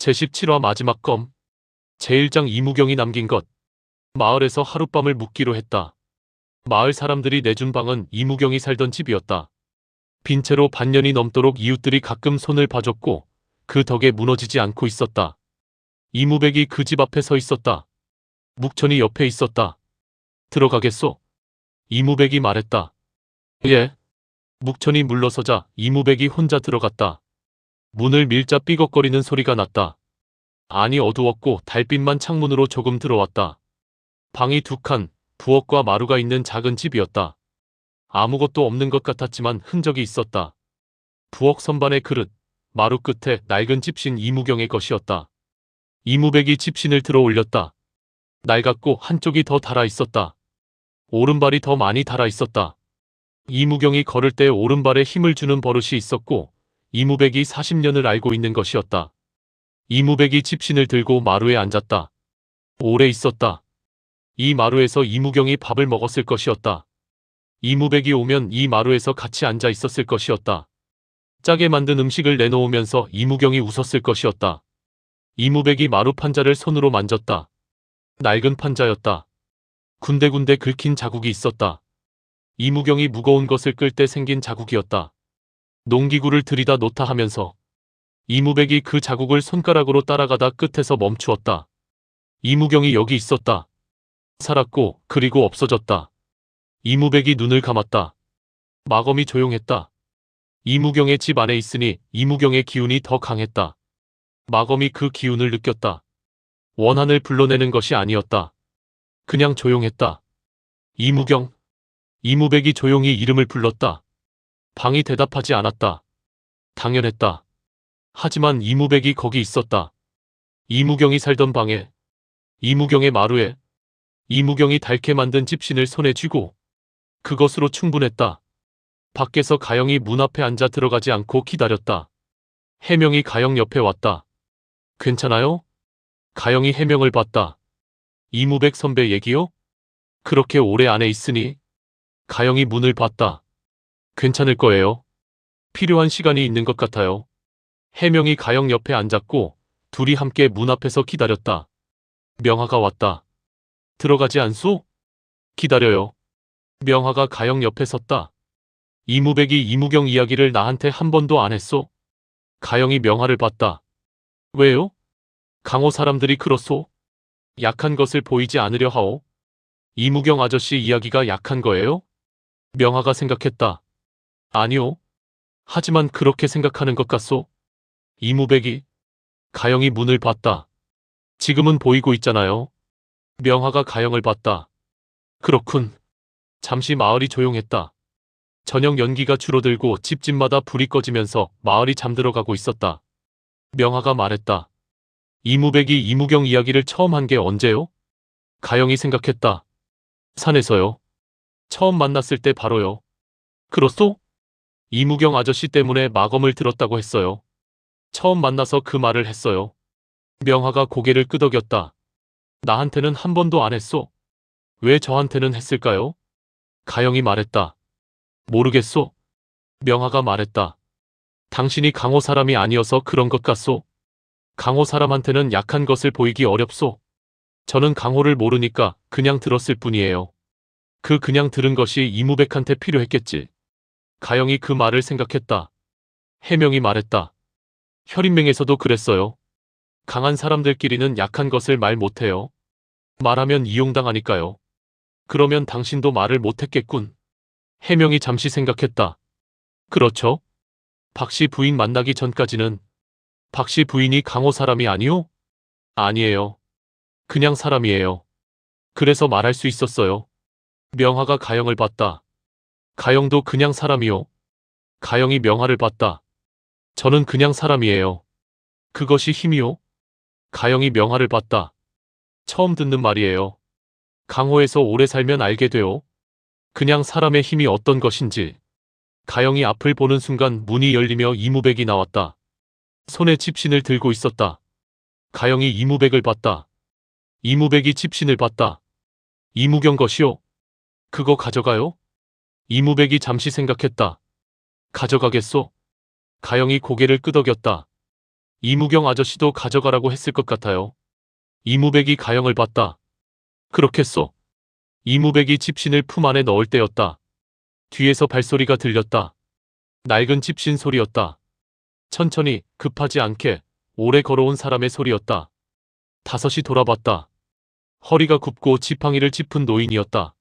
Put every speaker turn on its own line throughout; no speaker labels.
제17화 마지막 검. 제1장 이무경이 남긴 것. 마을에서 하룻밤을 묵기로 했다. 마을 사람들이 내준 방은 이무경이 살던 집이었다. 빈 채로 반년이 넘도록 이웃들이 가끔 손을 봐줬고 그 덕에 무너지지 않고 있었다. 이무백이 그 집 앞에 서 있었다. 묵천이 옆에 있었다. 들어가겠소? 이무백이 말했다. 예. 묵천이 물러서자 이무백이 혼자 들어갔다. 문을 밀자 삐걱거리는 소리가 났다. 안이 어두웠고 달빛만 창문으로 조금 들어왔다. 방이 두 칸, 부엌과 마루가 있는 작은 집이었다. 아무것도 없는 것 같았지만 흔적이 있었다. 부엌 선반에 그릇, 마루 끝에 낡은 집신 이무경의 것이었다. 이무백이 집신을 들어 올렸다. 낡았고 한쪽이 더 닳아 있었다. 오른발이 더 많이 닳아 있었다. 이무경이 걸을 때 오른발에 힘을 주는 버릇이 있었고 이무백이 40년을 알고 있는 것이었다. 이무백이 집신을 들고 마루에 앉았다. 오래 있었다. 이 마루에서 이무경이 밥을 먹었을 것이었다. 이무백이 오면 이 마루에서 같이 앉아 있었을 것이었다. 짜게 만든 음식을 내놓으면서 이무경이 웃었을 것이었다. 이무백이 마루 판자를 손으로 만졌다. 낡은 판자였다. 군데군데 긁힌 자국이 있었다. 이무경이 무거운 것을 끌 때 생긴 자국이었다. 농기구를 들이다 놓다 하면서 이무백이 그 자국을 손가락으로 따라가다 끝에서 멈추었다. 이무경이 여기 있었다. 살았고 그리고 없어졌다. 이무백이 눈을 감았다. 마검이 조용했다. 이무경의 집 안에 있으니 이무경의 기운이 더 강했다. 마검이 그 기운을 느꼈다. 원한을 불러내는 것이 아니었다. 그냥 조용했다. 이무경. 이무백이 조용히 이름을 불렀다. 방이 대답하지 않았다. 당연했다. 하지만 이무백이 거기 있었다. 이무경이 살던 방에, 이무경의 마루에, 이무경이 닳게 만든 집신을 손에 쥐고 그것으로 충분했다. 밖에서 가영이 문 앞에 앉아 들어가지 않고 기다렸다. 해명이 가영 옆에 왔다. 괜찮아요? 가영이 해명을 봤다. 이무백 선배 얘기요? 그렇게 오래 안에 있으니? 가영이 문을 봤다. 괜찮을 거예요. 필요한 시간이 있는 것 같아요. 해명이 가영 옆에 앉았고 둘이 함께 문 앞에서 기다렸다. 명화가 왔다. 들어가지 않소? 기다려요. 명화가 가영 옆에 섰다. 이무백이 이무경 이야기를 나한테 한 번도 안 했소? 가영이 명화를 봤다. 왜요? 강호 사람들이 그렇소? 약한 것을 보이지 않으려 하오? 이무경 아저씨 이야기가 약한 거예요? 명화가 생각했다. 아니요. 하지만 그렇게 생각하는 것 같소? 이무백이. 가영이 문을 봤다. 지금은 보이고 있잖아요. 명화가 가영을 봤다. 그렇군. 잠시 마을이 조용했다. 저녁 연기가 줄어들고 집집마다 불이 꺼지면서 마을이 잠들어가고 있었다. 명화가 말했다. 이무백이 이무경 이야기를 처음 한 게 언제요? 가영이 생각했다. 산에서요. 처음 만났을 때 바로요. 그렇소? 이무경 아저씨 때문에 마검을 들었다고 했어요. 처음 만나서 그 말을 했어요. 명화가 고개를 끄덕였다. 나한테는 한 번도 안 했소. 왜 저한테는 했을까요? 가영이 말했다. 모르겠소. 명화가 말했다. 당신이 강호 사람이 아니어서 그런 것 같소. 강호 사람한테는 약한 것을 보이기 어렵소. 저는 강호를 모르니까 그냥 들었을 뿐이에요. 그냥 들은 것이 이무백한테 필요했겠지. 가영이 그 말을 생각했다. 해명이 말했다. 혈인맹에서도 그랬어요. 강한 사람들끼리는 약한 것을 말 못해요. 말하면 이용당하니까요. 그러면 당신도 말을 못했겠군. 해명이 잠시 생각했다. 그렇죠. 박씨 부인 만나기 전까지는. 박씨 부인이 강호 사람이 아니오? 아니에요. 그냥 사람이에요. 그래서 말할 수 있었어요. 명화가 가영을 봤다. 가영도 그냥 사람이요. 가영이 명화를 봤다. 저는 그냥 사람이에요. 그것이 힘이요? 가영이 명화를 봤다. 처음 듣는 말이에요. 강호에서 오래 살면 알게 돼요. 그냥 사람의 힘이 어떤 것인지. 가영이 앞을 보는 순간 문이 열리며 이무백이 나왔다. 손에 집신을 들고 있었다. 가영이 이무백을 봤다. 이무백이 집신을 봤다. 이무경 것이요? 그거 가져가요? 이무백이 잠시 생각했다. 가져가겠소? 가영이 고개를 끄덕였다. 이무경 아저씨도 가져가라고 했을 것 같아요. 이무백이 가영을 봤다. 그렇겠소. 이무백이 집신을 품 안에 넣을 때였다. 뒤에서 발소리가 들렸다. 낡은 집신 소리였다. 천천히, 급하지 않게, 오래 걸어온 사람의 소리였다. 다섯이 돌아봤다. 허리가 굽고 지팡이를 짚은 노인이었다.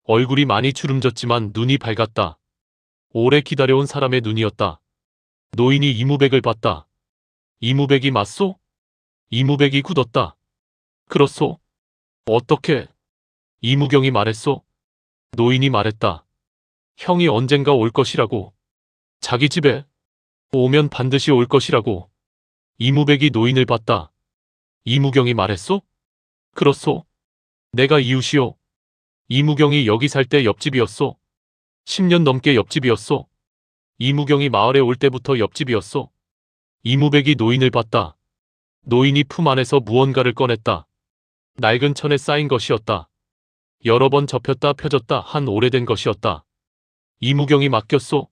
얼굴이 많이 주름졌지만 눈이 밝았다. 오래 기다려온 사람의 눈이었다. 노인이 이무백을 봤다. 이무백이 맞소? 이무백이 굳었다. 그렇소. 어떻게? 이무경이 말했소. 노인이 말했다. 형이 언젠가 올 것이라고. 자기 집에 오면 반드시 올 것이라고. 이무백이 노인을 봤다. 이무경이 말했소? 그렇소. 내가 이웃이요. 이무경이 여기 살 때 옆집이었소. 10년 넘게 옆집이었소. 이무경이 마을에 올 때부터 옆집이었소. 이무백이 노인을 봤다. 노인이 품 안에서 무언가를 꺼냈다. 낡은 천에 쌓인 것이었다. 여러 번 접혔다 펴졌다 한 오래된 것이었다. 이무경이 맡겼소.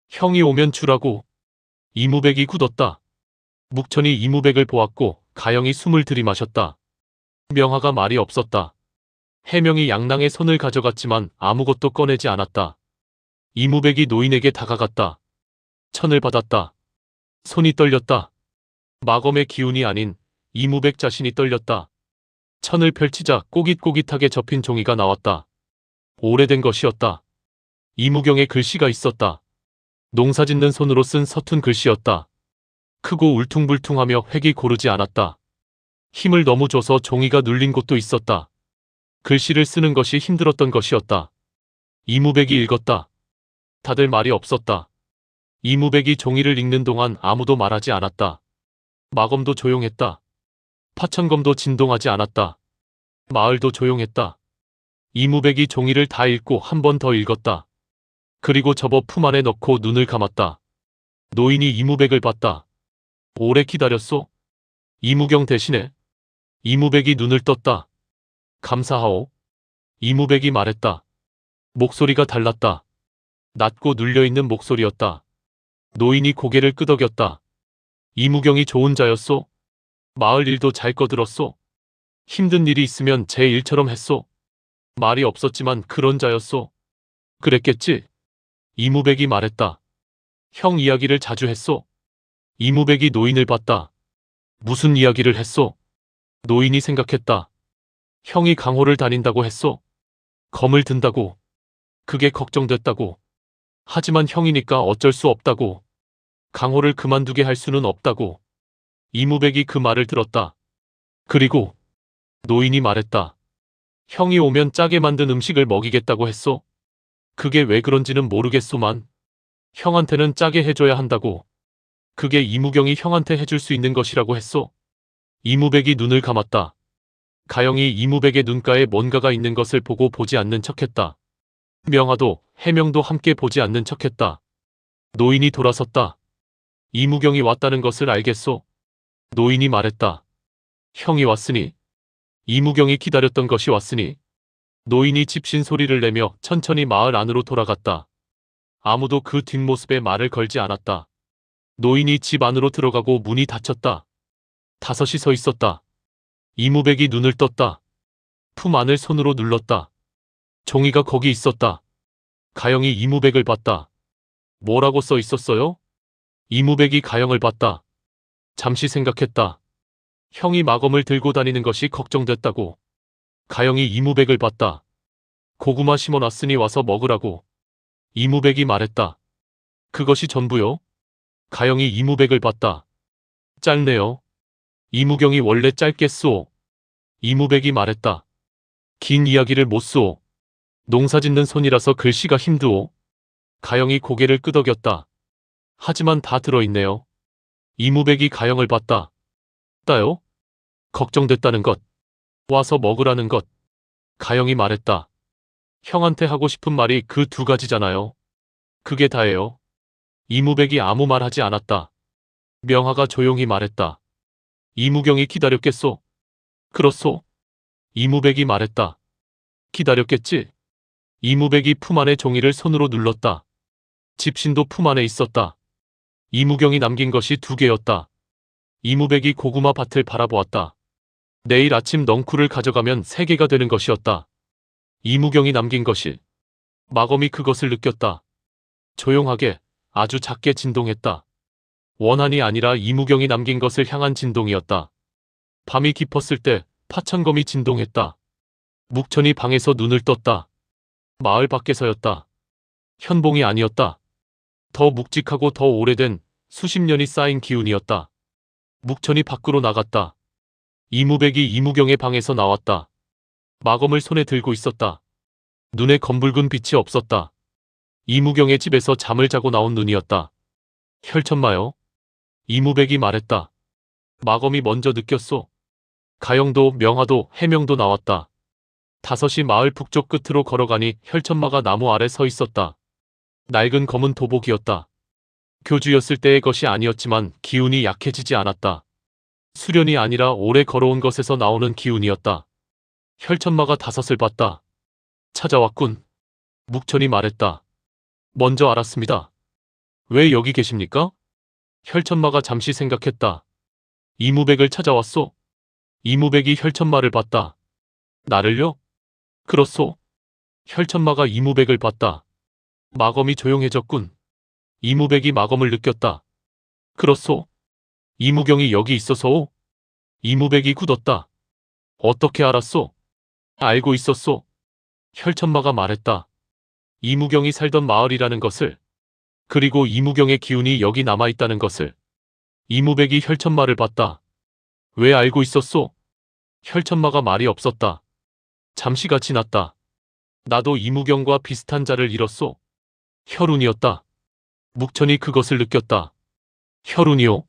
형이 오면 주라고. 이무백이 굳었다. 묵천이 이무백을 보았고 가영이 숨을 들이마셨다. 명화가 말이 없었다. 해명이 양낭의 손을 가져갔지만 아무것도 꺼내지 않았다. 이무백이 노인에게 다가갔다. 천을 받았다. 손이 떨렸다. 마검의 기운이 아닌 이무백 자신이 떨렸다. 천을 펼치자 꼬깃꼬깃하게 접힌 종이가 나왔다. 오래된 것이었다. 이무경의 글씨가 있었다. 농사짓는 손으로 쓴 서툰 글씨였다. 크고 울퉁불퉁하며 획이 고르지 않았다. 힘을 너무 줘서 종이가 눌린 곳도 있었다. 글씨를 쓰는 것이 힘들었던 것이었다. 이무백이 읽었다. 다들 말이 없었다. 이무백이 종이를 읽는 동안 아무도 말하지 않았다. 마검도 조용했다. 파천검도 진동하지 않았다. 마을도 조용했다. 이무백이 종이를 다 읽고 한 번 더 읽었다. 그리고 접어 품 안에 넣고 눈을 감았다. 노인이 이무백을 봤다. 오래 기다렸소? 이무경 대신에. 이무백이 눈을 떴다. 감사하오. 이무백이 말했다. 목소리가 달랐다. 낮고 눌려있는 목소리였다. 노인이 고개를 끄덕였다. 이무경이 좋은 자였소? 마을 일도 잘 거들었소? 힘든 일이 있으면 제 일처럼 했소? 말이 없었지만 그런 자였소? 그랬겠지? 이무백이 말했다. 형 이야기를 자주 했소? 이무백이 노인을 봤다. 무슨 이야기를 했소? 노인이 생각했다. 형이 강호를 다닌다고 했소? 검을 든다고. 그게 걱정됐다고. 하지만 형이니까 어쩔 수 없다고. 강호를 그만두게 할 수는 없다고. 이무백이 그 말을 들었다. 그리고 노인이 말했다. 형이 오면 짜게 만든 음식을 먹이겠다고 했소? 그게 왜 그런지는 모르겠소만. 형한테는 짜게 해줘야 한다고. 그게 이무경이 형한테 해줄 수 있는 것이라고 했소? 이무백이 눈을 감았다. 가영이 이무백의 눈가에 뭔가가 있는 것을 보고 보지 않는 척했다. 명화도 해명도 함께 보지 않는 척했다. 노인이 돌아섰다. 이무경이 왔다는 것을 알겠소? 노인이 말했다. 형이 왔으니. 이무경이 기다렸던 것이 왔으니. 노인이 집신 소리를 내며 천천히 마을 안으로 돌아갔다. 아무도 그 뒷모습에 말을 걸지 않았다. 노인이 집 안으로 들어가고 문이 닫혔다. 다섯이 서 있었다. 이무백이 눈을 떴다. 품 안을 손으로 눌렀다. 종이가 거기 있었다. 가영이 이무백을 봤다. 뭐라고 써 있었어요? 이무백이 가영을 봤다. 잠시 생각했다. 형이 마검을 들고 다니는 것이 걱정됐다고. 가영이 이무백을 봤다. 고구마 심어놨으니 와서 먹으라고. 이무백이 말했다. 그것이 전부요? 가영이 이무백을 봤다. 짧네요. 이무경이 원래 짧게 쓰오. 이무백이 말했다. 긴 이야기를 못 쓰오. 농사짓는 손이라서 글씨가 힘드오. 가영이 고개를 끄덕였다. 하지만 다 들어있네요. 이무백이 가영을 봤다. 따요? 걱정됐다는 것. 와서 먹으라는 것. 가영이 말했다. 형한테 하고 싶은 말이 그 두 가지잖아요. 그게 다예요. 이무백이 아무 말 하지 않았다. 명화가 조용히 말했다. 이무경이 기다렸겠소? 그렇소? 이무백이 말했다. 기다렸겠지? 이무백이 품 안에 종이를 손으로 눌렀다. 집신도 품 안에 있었다. 이무경이 남긴 것이 두 개였다. 이무백이 고구마 밭을 바라보았다. 내일 아침 넝쿨을 가져가면 3개가 되는 것이었다. 이무경이 남긴 것이. 마검이 그것을 느꼈다. 조용하게, 아주 작게 진동했다. 원한이 아니라 이무경이 남긴 것을 향한 진동이었다. 밤이 깊었을 때 파천검이 진동했다. 묵천이 방에서 눈을 떴다. 마을 밖에서였다. 현봉이 아니었다. 더 묵직하고 더 오래된 수십 년이 쌓인 기운이었다. 묵천이 밖으로 나갔다. 이무백이 이무경의 방에서 나왔다. 마검을 손에 들고 있었다. 눈에 검붉은 빛이 없었다. 이무경의 집에서 잠을 자고 나온 눈이었다. 혈천마요? 이무백이 말했다. 마검이 먼저 느꼈소. 가영도, 명화도, 해명도 나왔다. 5이 마을 북쪽 끝으로 걸어가니 혈천마가 나무 아래 서 있었다. 낡은 검은 도복이었다. 교주였을 때의 것이 아니었지만 기운이 약해지지 않았다. 수련이 아니라 오래 걸어온 것에서 나오는 기운이었다. 혈천마가 5을 봤다. 찾아왔군. 묵천이 말했다. 먼저 알았습니다. 왜 여기 계십니까? 혈천마가 잠시 생각했다. 이무백을 찾아왔소. 이무백이 혈천마를 봤다. 나를요? 그렇소. 혈천마가 이무백을 봤다. 마검이 조용해졌군. 이무백이 마검을 느꼈다. 그렇소. 이무경이 여기 있어서오? 이무백이 굳었다. 어떻게 알았소? 알고 있었소. 혈천마가 말했다. 이무경이 살던 마을이라는 것을, 그리고 이무경의 기운이 여기 남아있다는 것을. 이무백이 혈천마를 봤다. 왜 알고 있었소? 혈천마가 말이 없었다. 잠시가 지났다. 나도 이무경과 비슷한 자를 잃었소. 혈운이었다. 묵천이 그것을 느꼈다. 혈운이요?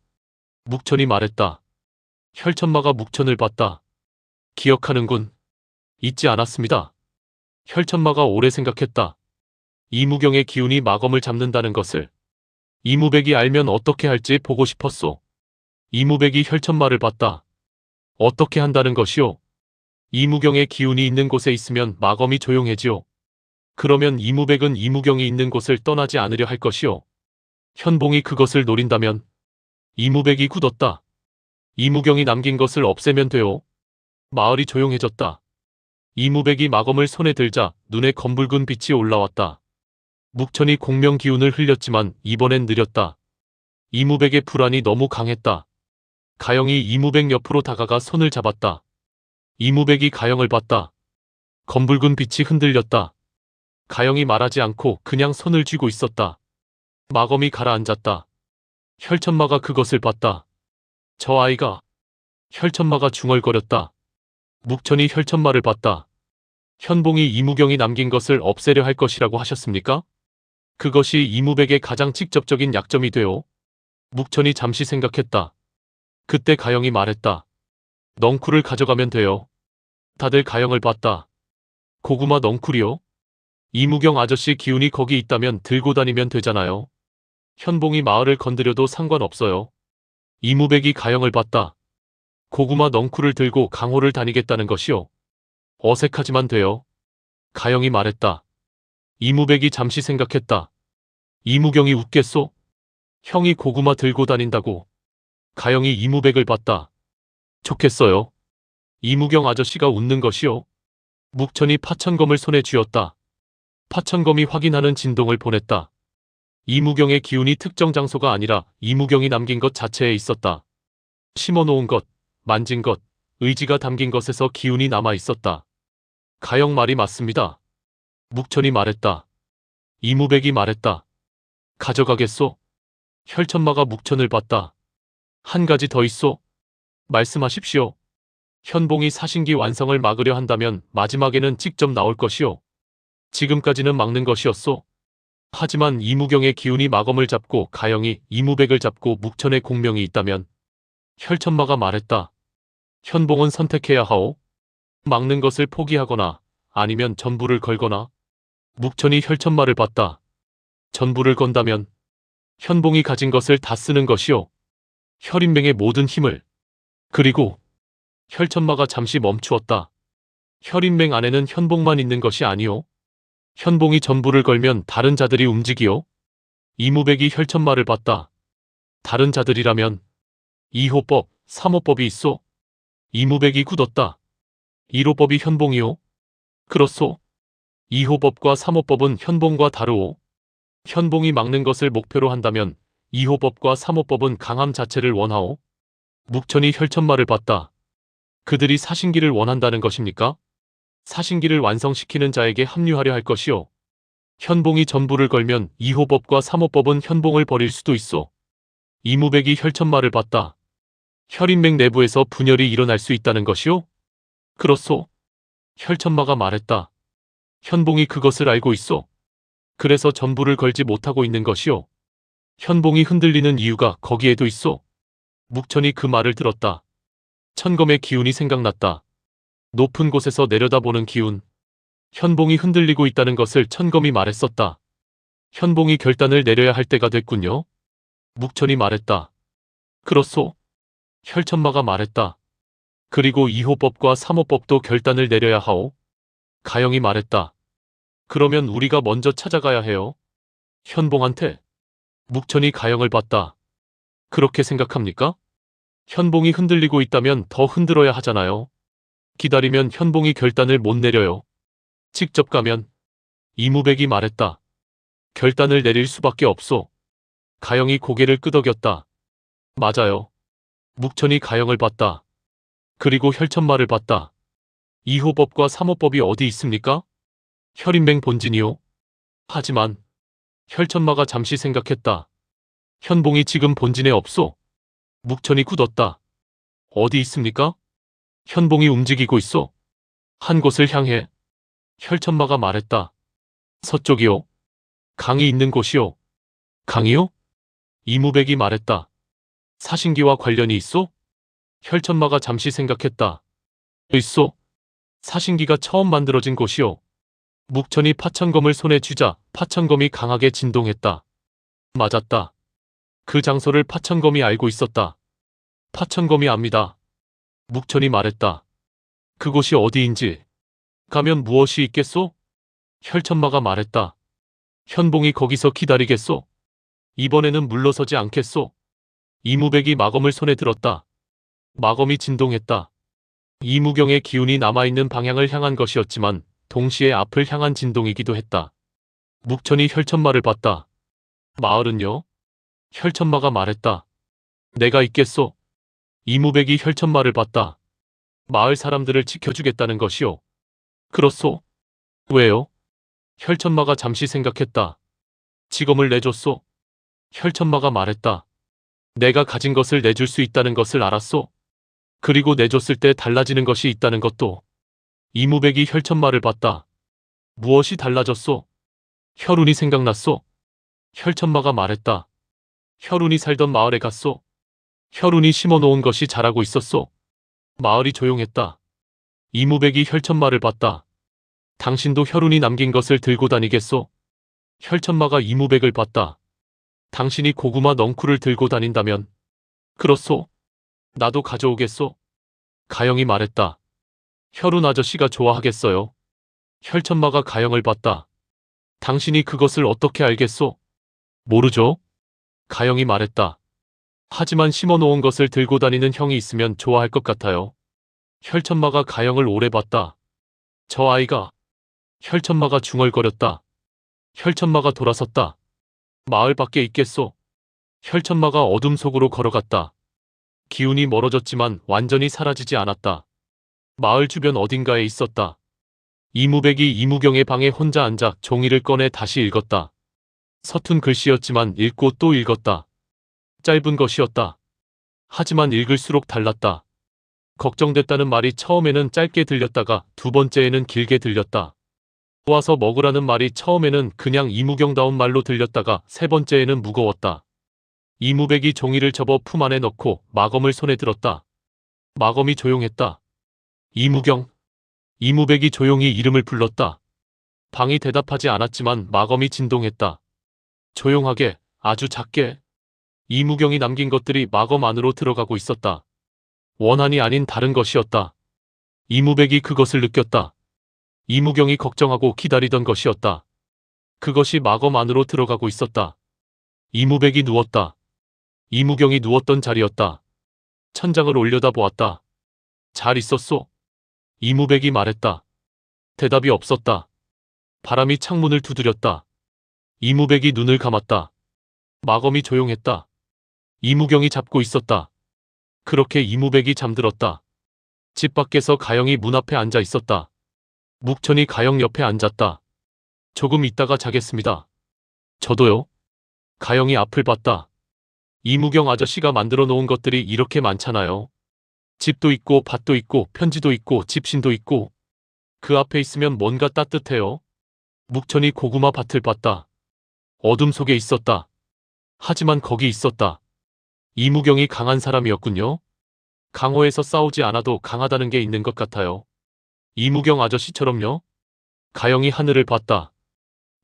묵천이 말했다. 혈천마가 묵천을 봤다. 기억하는군. 잊지 않았습니다. 혈천마가 오래 생각했다. 이무경의 기운이 마검을 잡는다는 것을. 이무백이 알면 어떻게 할지 보고 싶었소. 이무백이 혈천마를 봤다. 어떻게 한다는 것이오? 이무경의 기운이 있는 곳에 있으면 마검이 조용해지오. 그러면 이무백은 이무경이 있는 곳을 떠나지 않으려 할 것이오. 현봉이 그것을 노린다면. 이무백이 굳었다. 이무경이 남긴 것을 없애면 돼오. 마을이 조용해졌다. 이무백이 마검을 손에 들자 눈에 검붉은 빛이 올라왔다. 묵천이 공명 기운을 흘렸지만 이번엔 느렸다. 이무백의 불안이 너무 강했다. 가영이 이무백 옆으로 다가가 손을 잡았다. 이무백이 가영을 봤다. 검붉은 빛이 흔들렸다. 가영이 말하지 않고 그냥 손을 쥐고 있었다. 마검이 가라앉았다. 혈천마가 그것을 봤다. 저 아이가. 혈천마가 중얼거렸다. 묵천이 혈천마를 봤다. 현봉이 이무경이 남긴 것을 없애려 할 것이라고 하셨습니까? 그것이 이무백의 가장 직접적인 약점이 되오. 묵천이 잠시 생각했다. 그때 가영이 말했다. 넝쿨을 가져가면 돼요. 다들 가영을 봤다. 고구마 넝쿨이요? 이무경 아저씨 기운이 거기 있다면 들고 다니면 되잖아요. 현봉이 마을을 건드려도 상관없어요. 이무백이 가영을 봤다. 고구마 넝쿨을 들고 강호를 다니겠다는 것이요. 어색하지만 돼요. 가영이 말했다. 이무백이 잠시 생각했다. 이무경이 웃겠소? 형이 고구마 들고 다닌다고. 가영이 이무백을 봤다. 좋겠어요. 이무경 아저씨가 웃는 것이요. 묵천이 파천검을 손에 쥐었다. 파천검이 확인하는 진동을 보냈다. 이무경의 기운이 특정 장소가 아니라 이무경이 남긴 것 자체에 있었다. 심어놓은 것, 만진 것, 의지가 담긴 것에서 기운이 남아 있었다. 가영 말이 맞습니다. 묵천이 말했다. 이무백이 말했다. 가져가겠소? 혈천마가 묵천을 봤다. 한 가지 더 있소? 말씀하십시오. 현봉이 사신기 완성을 막으려 한다면 마지막에는 직접 나올 것이오. 지금까지는 막는 것이었소. 하지만 이무경의 기운이 마검을 잡고 가영이 이무백을 잡고 묵천의 공명이 있다면. 혈천마가 말했다. 현봉은 선택해야 하오. 막는 것을 포기하거나 아니면 전부를 걸거나. 묵천이 혈천마를 봤다. 전부를 건다면 현봉이 가진 것을 다 쓰는 것이오. 혈인맹의 모든 힘을. 그리고 혈천마가 잠시 멈추었다. 혈인맹 안에는 현봉만 있는 것이 아니오. 현봉이 전부를 걸면 다른 자들이 움직이오. 이무백이 혈천마를 봤다. 다른 자들이라면 2호법, 3호법이 있소. 이무백이 굳었다. 1호법이 현봉이오. 그렇소. 2호법과 3호법은 현봉과 다르오. 현봉이 막는 것을 목표로 한다면 2호법과 3호법은 강함 자체를 원하오. 묵천이 혈천마를 봤다. 그들이 사신기를 원한다는 것입니까? 사신기를 완성시키는 자에게 합류하려 할 것이오. 현봉이 전부를 걸면 2호법과 3호법은 현봉을 버릴 수도 있어. 이무백이 혈천마를 봤다. 혈인맥 내부에서 분열이 일어날 수 있다는 것이오? 그렇소. 혈천마가 말했다. 현봉이 그것을 알고 있어. 그래서 전부를 걸지 못하고 있는 것이오. 현봉이 흔들리는 이유가 거기에도 있어. 묵천이 그 말을 들었다. 천검의 기운이 생각났다. 높은 곳에서 내려다보는 기운. 현봉이 흔들리고 있다는 것을 천검이 말했었다. 현봉이 결단을 내려야 할 때가 됐군요. 묵천이 말했다. 그렇소. 혈천마가 말했다. 그리고 2호법과 3호법도 결단을 내려야 하오. 가영이 말했다. 그러면 우리가 먼저 찾아가야 해요. 현봉한테. 묵천이 가영을 봤다. 그렇게 생각합니까? 현봉이 흔들리고 있다면 더 흔들어야 하잖아요. 기다리면 현봉이 결단을 못 내려요. 직접 가면. 이무백이 말했다. 결단을 내릴 수밖에 없소. 가영이 고개를 끄덕였다. 맞아요. 묵천이 가영을 봤다. 그리고 혈천마를 봤다. 2호법과 3호법이 어디 있습니까? 혈인맹 본진이요. 하지만 혈천마가 잠시 생각했다. 현봉이 지금 본진에 없소. 묵천이 굳었다. 어디 있습니까? 현봉이 움직이고 있어. 한 곳을 향해. 혈천마가 말했다. 서쪽이요. 강이 있는 곳이요. 강이요? 이무백이 말했다. 사신기와 관련이 있소? 혈천마가 잠시 생각했다. 있소. 사신기가 처음 만들어진 곳이요. 묵천이 파천검을 손에 쥐자 파천검이 강하게 진동했다. 맞았다. 그 장소를 파천검이 알고 있었다. 파천검이 압니다. 묵천이 말했다. 그곳이 어디인지. 가면 무엇이 있겠소? 혈천마가 말했다. 현봉이 거기서 기다리겠소? 이번에는 물러서지 않겠소? 이무백이 마검을 손에 들었다. 마검이 진동했다. 이무경의 기운이 남아있는 방향을 향한 것이었지만 동시에 앞을 향한 진동이기도 했다. 묵천이 혈천마를 봤다. 마을은요? 혈천마가 말했다. 내가 있겠소? 이무백이 혈천마를 봤다. 마을 사람들을 지켜주겠다는 것이요. 그렇소. 왜요? 혈천마가 잠시 생각했다. 지검을 내줬소. 혈천마가 말했다. 내가 가진 것을 내줄 수 있다는 것을 알았소. 그리고 내줬을 때 달라지는 것이 있다는 것도. 이무백이 혈천마를 봤다. 무엇이 달라졌소? 혈운이 생각났소. 혈천마가 말했다. 혈운이 살던 마을에 갔소. 혈운이 심어놓은 것이 자라고 있었소. 마을이 조용했다. 이무백이 혈천마를 봤다. 당신도 혈운이 남긴 것을 들고 다니겠소? 혈천마가 이무백을 봤다. 당신이 고구마 넝쿨을 들고 다닌다면? 그렇소. 나도 가져오겠소. 가영이 말했다. 혈운 아저씨가 좋아하겠어요. 혈천마가 가영을 봤다. 당신이 그것을 어떻게 알겠소? 모르죠. 가영이 말했다. 하지만 심어놓은 것을 들고 다니는 형이 있으면 좋아할 것 같아요. 혈천마가 가영을 오래 봤다. 저 아이가. 혈천마가 중얼거렸다. 혈천마가 돌아섰다. 마을 밖에 있겠소. 혈천마가 어둠 속으로 걸어갔다. 기운이 멀어졌지만 완전히 사라지지 않았다. 마을 주변 어딘가에 있었다. 이무백이 이무경의 방에 혼자 앉아 종이를 꺼내 다시 읽었다. 서툰 글씨였지만 읽고 또 읽었다. 짧은 것이었다. 하지만 읽을수록 달랐다. 걱정됐다는 말이 처음에는 짧게 들렸다가 두 번째에는 길게 들렸다. 와서 먹으라는 말이 처음에는 그냥 이무경다운 말로 들렸다가 세 번째에는 무거웠다. 이무백이 종이를 접어 품 안에 넣고 마검을 손에 들었다. 마검이 조용했다. 이무경. 이무백이 조용히 이름을 불렀다. 방이 대답하지 않았지만 마검이 진동했다. 조용하게, 아주 작게. 이무경이 남긴 것들이 마검 안으로 들어가고 있었다. 원한이 아닌 다른 것이었다. 이무백이 그것을 느꼈다. 이무경이 걱정하고 기다리던 것이었다. 그것이 마검 안으로 들어가고 있었다. 이무백이 누웠다. 이무경이 누웠던 자리였다. 천장을 올려다보았다. 잘 있었소? 이무백이 말했다. 대답이 없었다. 바람이 창문을 두드렸다. 이무백이 눈을 감았다. 마검이 조용했다. 이무경이 잡고 있었다. 그렇게 이무백이 잠들었다. 집 밖에서 가영이 문 앞에 앉아 있었다. 묵천이 가영 옆에 앉았다. 조금 있다가 자겠습니다. 저도요. 가영이 앞을 봤다. 이무경 아저씨가 만들어 놓은 것들이 이렇게 많잖아요. 집도 있고 밭도 있고 편지도 있고 집신도 있고 그 앞에 있으면 뭔가 따뜻해요. 묵천이 고구마 밭을 봤다. 어둠 속에 있었다. 하지만 거기 있었다. 이무경이 강한 사람이었군요. 강호에서 싸우지 않아도 강하다는 게 있는 것 같아요. 이무경 아저씨처럼요. 가영이 하늘을 봤다.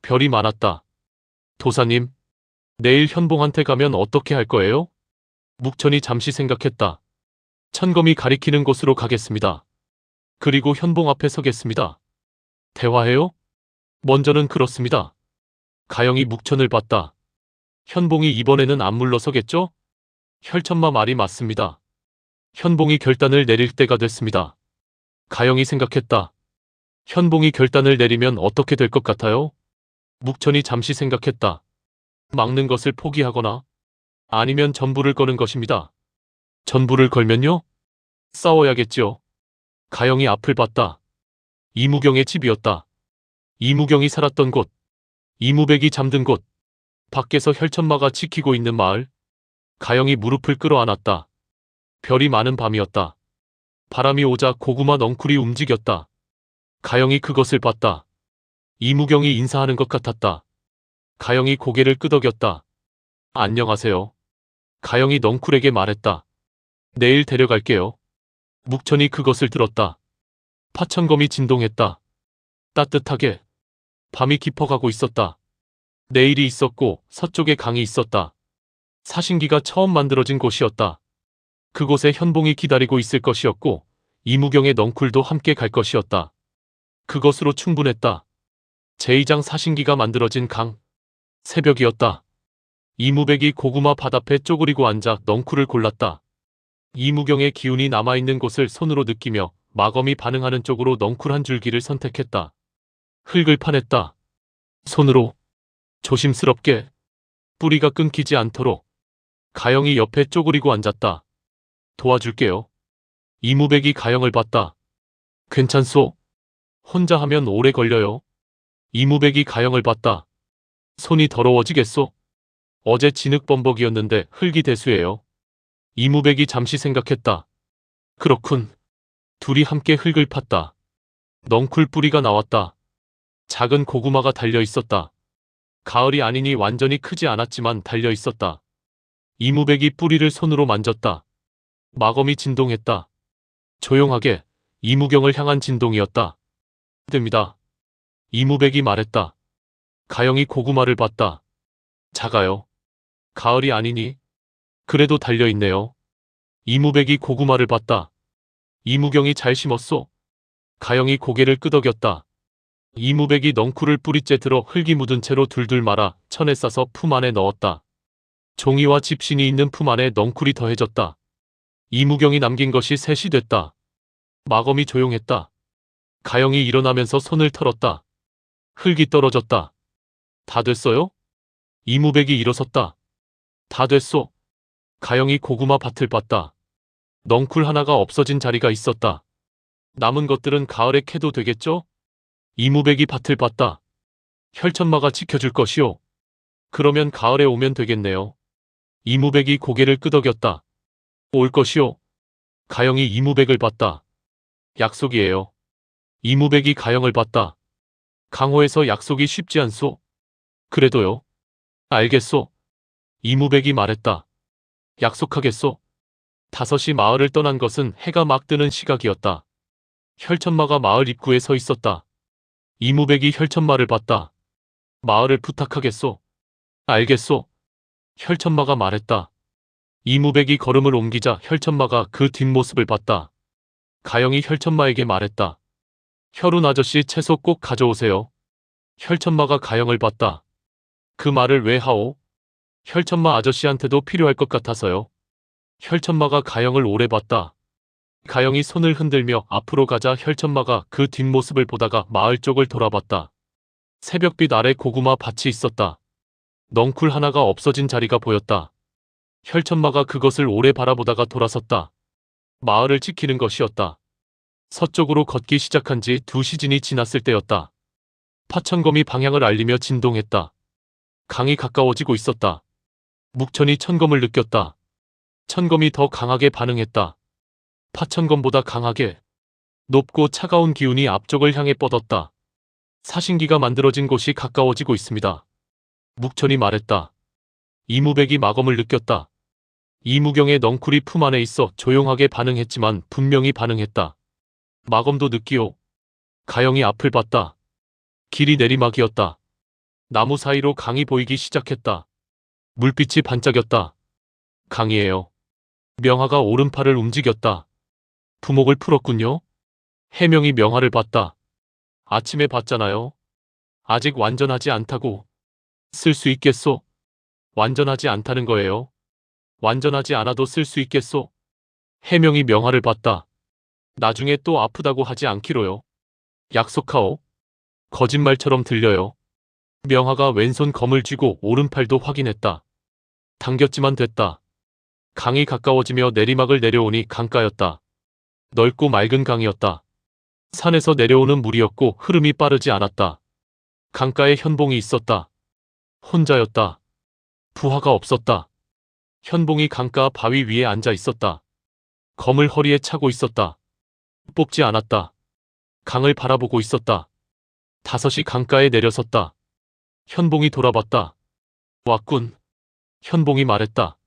별이 많았다. 도사님, 내일 현봉한테 가면 어떻게 할 거예요? 묵천이 잠시 생각했다. 천검이 가리키는 곳으로 가겠습니다. 그리고 현봉 앞에 서겠습니다. 대화해요? 먼저는 그렇습니다. 가영이 묵천을 봤다. 현봉이 이번에는 안 물러서겠죠? 혈천마 말이 맞습니다. 현봉이 결단을 내릴 때가 됐습니다. 가영이 생각했다. 현봉이 결단을 내리면 어떻게 될 것 같아요? 묵천이 잠시 생각했다. 막는 것을 포기하거나 아니면 전부를 거는 것입니다. 전부를 걸면요? 싸워야겠지요. 가영이 앞을 봤다. 이무경의 집이었다. 이무경이 살았던 곳, 이무백이 잠든 곳, 밖에서 혈천마가 지키고 있는 마을. 가영이 무릎을 끌어안았다. 별이 많은 밤이었다. 바람이 오자 고구마 넝쿨이 움직였다. 가영이 그것을 봤다. 이무경이 인사하는 것 같았다. 가영이 고개를 끄덕였다. 안녕하세요. 가영이 넝쿨에게 말했다. 내일 데려갈게요. 묵천이 그것을 들었다. 파천검이 진동했다. 따뜻하게. 밤이 깊어가고 있었다. 내일이 있었고 서쪽에 강이 있었다. 사신기가 처음 만들어진 곳이었다. 그곳에 현봉이 기다리고 있을 것이었고 이무경의 넝쿨도 함께 갈 것이었다. 그것으로 충분했다. 제2장 사신기가 만들어진 강. 새벽이었다. 이무백이 고구마 밭 앞에 쪼그리고 앉아 넝쿨을 골랐다. 이무경의 기운이 남아있는 곳을 손으로 느끼며 마검이 반응하는 쪽으로 넝쿨 한 줄기를 선택했다. 흙을 파냈다. 손으로 조심스럽게 뿌리가 끊기지 않도록. 가영이 옆에 쪼그리고 앉았다. 도와줄게요. 이무백이 가영을 봤다. 괜찮소? 혼자 하면 오래 걸려요. 이무백이 가영을 봤다. 손이 더러워지겠소? 어제 진흙범벅이었는데 흙이 대수예요. 이무백이 잠시 생각했다. 그렇군. 둘이 함께 흙을 팠다. 넝쿨 뿌리가 나왔다. 작은 고구마가 달려 있었다. 가을이 아니니 완전히 크지 않았지만 달려 있었다. 이무백이 뿌리를 손으로 만졌다. 마검이 진동했다. 조용하게 이무경을 향한 진동이었다. 됩니다. 이무백이 말했다. 가영이 고구마를 봤다. 작아요. 가을이 아니니 그래도 달려있네요. 이무백이 고구마를 봤다. 이무경이 잘 심었소? 가영이 고개를 끄덕였다. 이무백이 넝쿨을 뿌리째 들어 흙이 묻은 채로 둘둘 말아 천에 싸서 품 안에 넣었다. 종이와 집신이 있는 품 안에 넝쿨이 더해졌다. 이무경이 남긴 것이 셋이 됐다. 마검이 조용했다. 가영이 일어나면서 손을 털었다. 흙이 떨어졌다. 다 됐어요? 이무백이 일어섰다. 다 됐소. 가영이 고구마 밭을 봤다. 넝쿨 하나가 없어진 자리가 있었다. 남은 것들은 가을에 캐도 되겠죠? 이무백이 밭을 봤다. 혈천마가 지켜줄 것이오. 그러면 가을에 오면 되겠네요. 이무백이 고개를 끄덕였다. 올 것이오. 가영이 이무백을 봤다. 약속이에요. 이무백이 가영을 봤다. 강호에서 약속이 쉽지 않소. 그래도요. 알겠소. 이무백이 말했다. 약속하겠소. 5시 마을을 떠난 것은 해가 막 뜨는 시각이었다. 혈천마가 마을 입구에 서 있었다. 이무백이 혈천마를 봤다. 마을을 부탁하겠소. 알겠소. 혈천마가 말했다. 이무백이 걸음을 옮기자 혈천마가 그 뒷모습을 봤다. 가영이 혈천마에게 말했다. 혈운 아저씨 채소 꼭 가져오세요. 혈천마가 가영을 봤다. 그 말을 왜 하오? 혈천마 아저씨한테도 필요할 것 같아서요. 혈천마가 가영을 오래 봤다. 가영이 손을 흔들며 앞으로 가자 혈천마가 그 뒷모습을 보다가 마을 쪽을 돌아봤다. 새벽빛 아래 고구마 밭이 있었다. 넝쿨 하나가 없어진 자리가 보였다. 혈천마가 그것을 오래 바라보다가 돌아섰다. 마을을 지키는 것이었다. 서쪽으로 걷기 시작한 지 2시즌이 지났을 때였다. 파천검이 방향을 알리며 진동했다. 강이 가까워지고 있었다. 묵천이 천검을 느꼈다. 천검이 더 강하게 반응했다. 파천검보다 강하게. 높고 차가운 기운이 앞쪽을 향해 뻗었다. 사신기가 만들어진 곳이 가까워지고 있습니다. 묵천이 말했다. 이무백이 마검을 느꼈다. 이무경의 넝쿨이 품 안에 있어 조용하게 반응했지만 분명히 반응했다. 마검도 느끼오. 가영이 앞을 봤다. 길이 내리막이었다. 나무 사이로 강이 보이기 시작했다. 물빛이 반짝였다. 강이에요. 명하가 오른팔을 움직였다. 부목을 풀었군요. 해명이 명하를 봤다. 아침에 봤잖아요. 아직 완전하지 않다고. 쓸 수 있겠소? 완전하지 않다는 거예요. 완전하지 않아도 쓸 수 있겠소? 해명이 명하를 봤다. 나중에 또 아프다고 하지 않기로요. 약속하오. 거짓말처럼 들려요. 명하가 왼손 검을 쥐고 오른팔도 확인했다. 당겼지만 됐다. 강이 가까워지며 내리막을 내려오니 강가였다. 넓고 맑은 강이었다. 산에서 내려오는 물이었고 흐름이 빠르지 않았다. 강가에 현봉이 있었다. 혼자였다. 부하가 없었다. 현봉이 강가 바위 위에 앉아 있었다. 검을 허리에 차고 있었다. 뽑지 않았다. 강을 바라보고 있었다. 5시 강가에 내려섰다. 현봉이 돌아봤다. 왔군. 현봉이 말했다.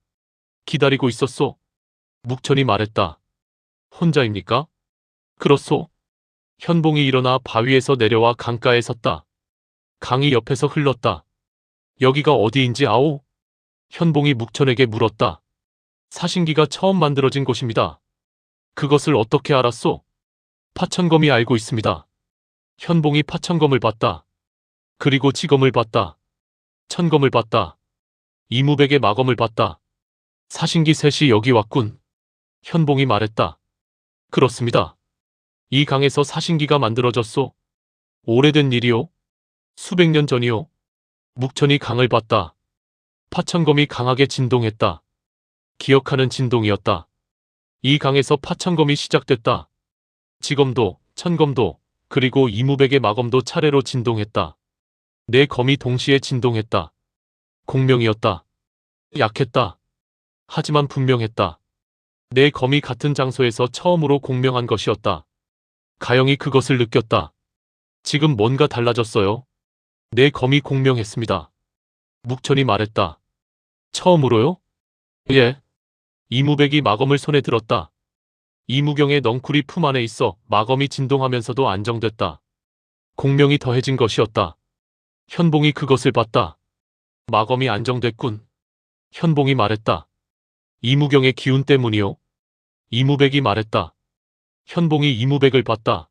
기다리고 있었소. 묵천이 말했다. 혼자입니까? 그렇소. 현봉이 일어나 바위에서 내려와 강가에 섰다. 강이 옆에서 흘렀다. 여기가 어디인지 아오? 현봉이 묵천에게 물었다. 사신기가 처음 만들어진 곳입니다. 그것을 어떻게 알았소? 파천검이 알고 있습니다. 현봉이 파천검을 봤다. 그리고 지검을 봤다. 천검을 봤다. 이무백의 마검을 봤다. 사신기 셋이 여기 왔군. 현봉이 말했다. 그렇습니다. 이 강에서 사신기가 만들어졌소. 오래된 일이오. 수백 년 전이오. 묵천이 강을 봤다. 파천검이 강하게 진동했다. 기억하는 진동이었다. 이 강에서 파천검이 시작됐다. 지검도, 천검도, 그리고 이무백의 마검도 차례로 진동했다. 네 검이 동시에 진동했다. 공명이었다. 약했다. 하지만 분명했다. 네 검이 같은 장소에서 처음으로 공명한 것이었다. 가영이 그것을 느꼈다. 지금 뭔가 달라졌어요. 네 검이 공명했습니다. 묵천이 말했다. 처음으로요? 예. 이무백이 마검을 손에 들었다. 이무경의 넝쿨이 품 안에 있어 마검이 진동하면서도 안정됐다. 공명이 더해진 것이었다. 현봉이 그것을 봤다. 마검이 안정됐군. 현봉이 말했다. 이무경의 기운 때문이요. 이무백이 말했다. 현봉이 이무백을 봤다.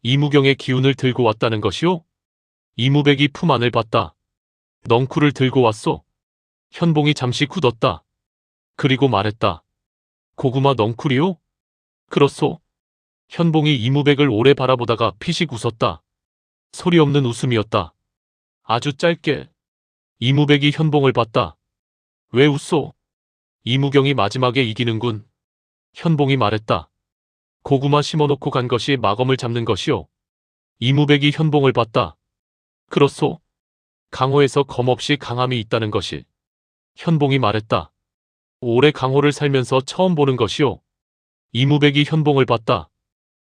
이무경의 기운을 들고 왔다는 것이요? 이무백이 품 안을 봤다. 넝쿨을 들고 왔소. 현봉이 잠시 굳었다. 그리고 말했다. 고구마 넝쿨이요? 그렇소. 현봉이 이무백을 오래 바라보다가 피식 웃었다. 소리 없는 웃음이었다. 아주 짧게. 이무백이 현봉을 봤다. 왜 웃소? 이무경이 마지막에 이기는군. 현봉이 말했다. 고구마 심어놓고 간 것이 마검을 잡는 것이요. 이무백이 현봉을 봤다. 그렇소. 강호에서 검 없이 강함이 있다는 것이. 현봉이 말했다. 오래 강호를 살면서 처음 보는 것이요. 이무백이 현봉을 봤다.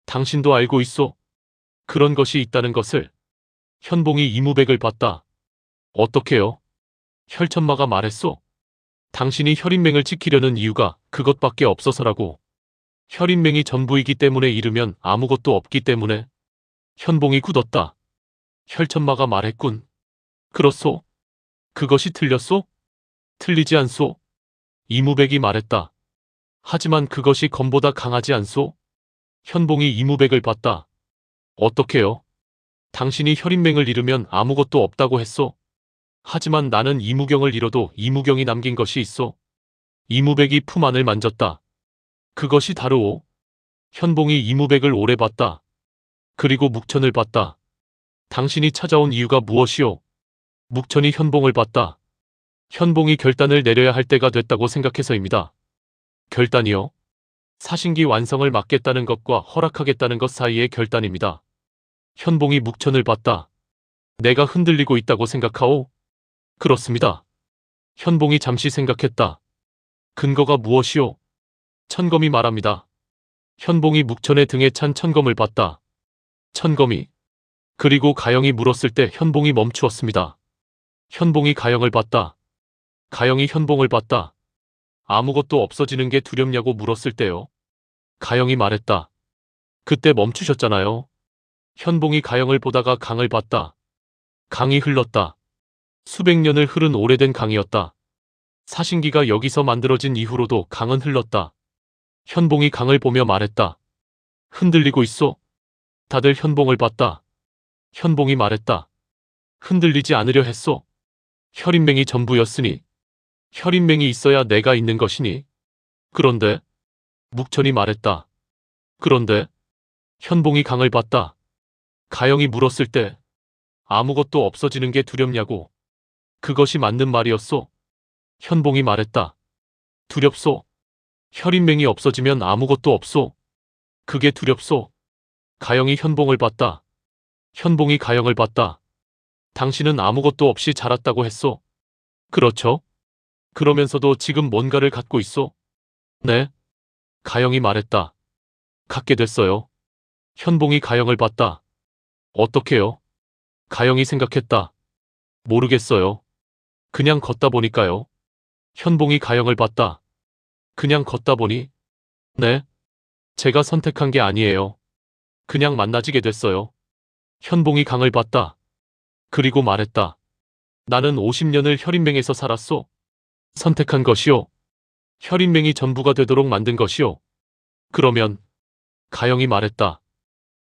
당신도 알고 있소. 그런 것이 있다는 것을. 현봉이 이무백을 봤다. 어떻게요? 혈천마가 말했소. 당신이 혈인맹을 지키려는 이유가 그것밖에 없어서라고. 혈인맹이 전부이기 때문에 잃으면 아무것도 없기 때문에. 현봉이 굳었다. 혈천마가 말했군. 그렇소. 그것이 틀렸소? 틀리지 않소. 이무백이 말했다. 하지만 그것이 검보다 강하지 않소? 현봉이 이무백을 봤다. 어떻게요? 당신이 혈인맹을 잃으면 아무것도 없다고 했소. 하지만 나는 이무경을 잃어도 이무경이 남긴 것이 있소. 이무백이 품 안을 만졌다. 그것이 다르오. 현봉이 이무백을 오래 봤다. 그리고 묵천을 봤다. 당신이 찾아온 이유가 무엇이오? 묵천이 현봉을 봤다. 현봉이 결단을 내려야 할 때가 됐다고 생각해서입니다. 결단이요? 사신기 완성을 막겠다는 것과 허락하겠다는 것 사이의 결단입니다. 현봉이 묵천을 봤다. 내가 흔들리고 있다고 생각하오? 그렇습니다. 현봉이 잠시 생각했다. 근거가 무엇이오? 천검이 말합니다. 현봉이 묵천의 등에 찬 천검을 봤다. 천검이. 그리고 가영이 물었을 때 현봉이 멈추었습니다. 현봉이 가영을 봤다. 가영이 현봉을 봤다. 아무것도 없어지는 게 두렵냐고 물었을 때요. 가영이 말했다. 그때 멈추셨잖아요. 현봉이 가영을 보다가 강을 봤다. 강이 흘렀다. 수백 년을 흐른 오래된 강이었다. 사신기가 여기서 만들어진 이후로도 강은 흘렀다. 현봉이 강을 보며 말했다. 흔들리고 있어. 다들 현봉을 봤다. 현봉이 말했다. 흔들리지 않으려 했소. 혈인맹이 전부였으니. 혈인맹이 있어야 내가 있는 것이니. 그런데 묵천이 말했다. 그런데 현봉이 강을 봤다. 가영이 물었을 때 아무것도 없어지는 게 두렵냐고. 그것이 맞는 말이었소. 현봉이 말했다. 두렵소. 혈인맹이 없어지면 아무것도 없소. 그게 두렵소. 가영이 현봉을 봤다. 현봉이 가영을 봤다. 당신은 아무것도 없이 자랐다고 했소. 그렇죠? 그러면서도 지금 뭔가를 갖고 있소. 네. 가영이 말했다. 갖게 됐어요. 현봉이 가영을 봤다. 어떻게요? 가영이 생각했다. 모르겠어요. 그냥 걷다 보니까요. 현봉이 가영을 봤다. 그냥 걷다 보니? 네. 제가 선택한 게 아니에요. 그냥 만나지게 됐어요. 현봉이 강을 봤다. 그리고 말했다. 나는 50년을 혈인맹에서 살았소. 선택한 것이요. 혈인맹이 전부가 되도록 만든 것이요. 그러면 가영이 말했다.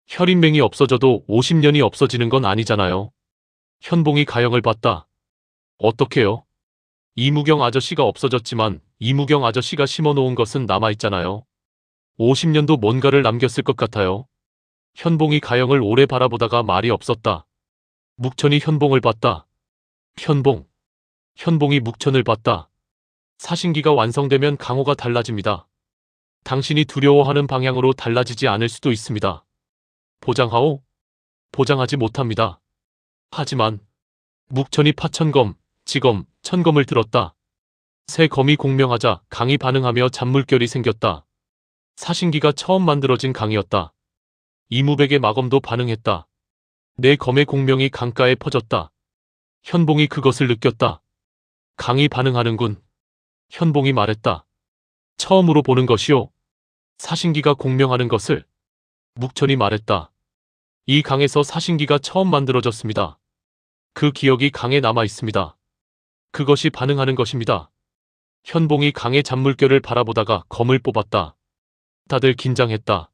혈인맹이 없어져도 50년이 없어지는 건 아니잖아요. 현봉이 가영을 봤다. 어떻게요? 이무경 아저씨가 없어졌지만 이무경 아저씨가 심어놓은 것은 남아있잖아요. 50년도 뭔가를 남겼을 것 같아요. 현봉이 가영을 오래 바라보다가 말이 없었다. 묵천이 현봉을 봤다. 현봉. 현봉이 묵천을 봤다. 사신기가 완성되면 강호가 달라집니다. 당신이 두려워하는 방향으로 달라지지 않을 수도 있습니다. 보장하오? 보장하지 못합니다. 하지만 묵천이 파천검, 지검, 천검을 들었다. 새 검이 공명하자 강이 반응하며 잔물결이 생겼다. 사신기가 처음 만들어진 강이었다. 이무백의 마검도 반응했다. 내 검의 공명이 강가에 퍼졌다. 현봉이 그것을 느꼈다. 강이 반응하는군. 현봉이 말했다. 처음으로 보는 것이요. 사신기가 공명하는 것을. 묵천이 말했다. 이 강에서 사신기가 처음 만들어졌습니다. 그 기억이 강에 남아 있습니다. 그것이 반응하는 것입니다. 현봉이 강의 잔물결을 바라보다가 검을 뽑았다. 다들 긴장했다.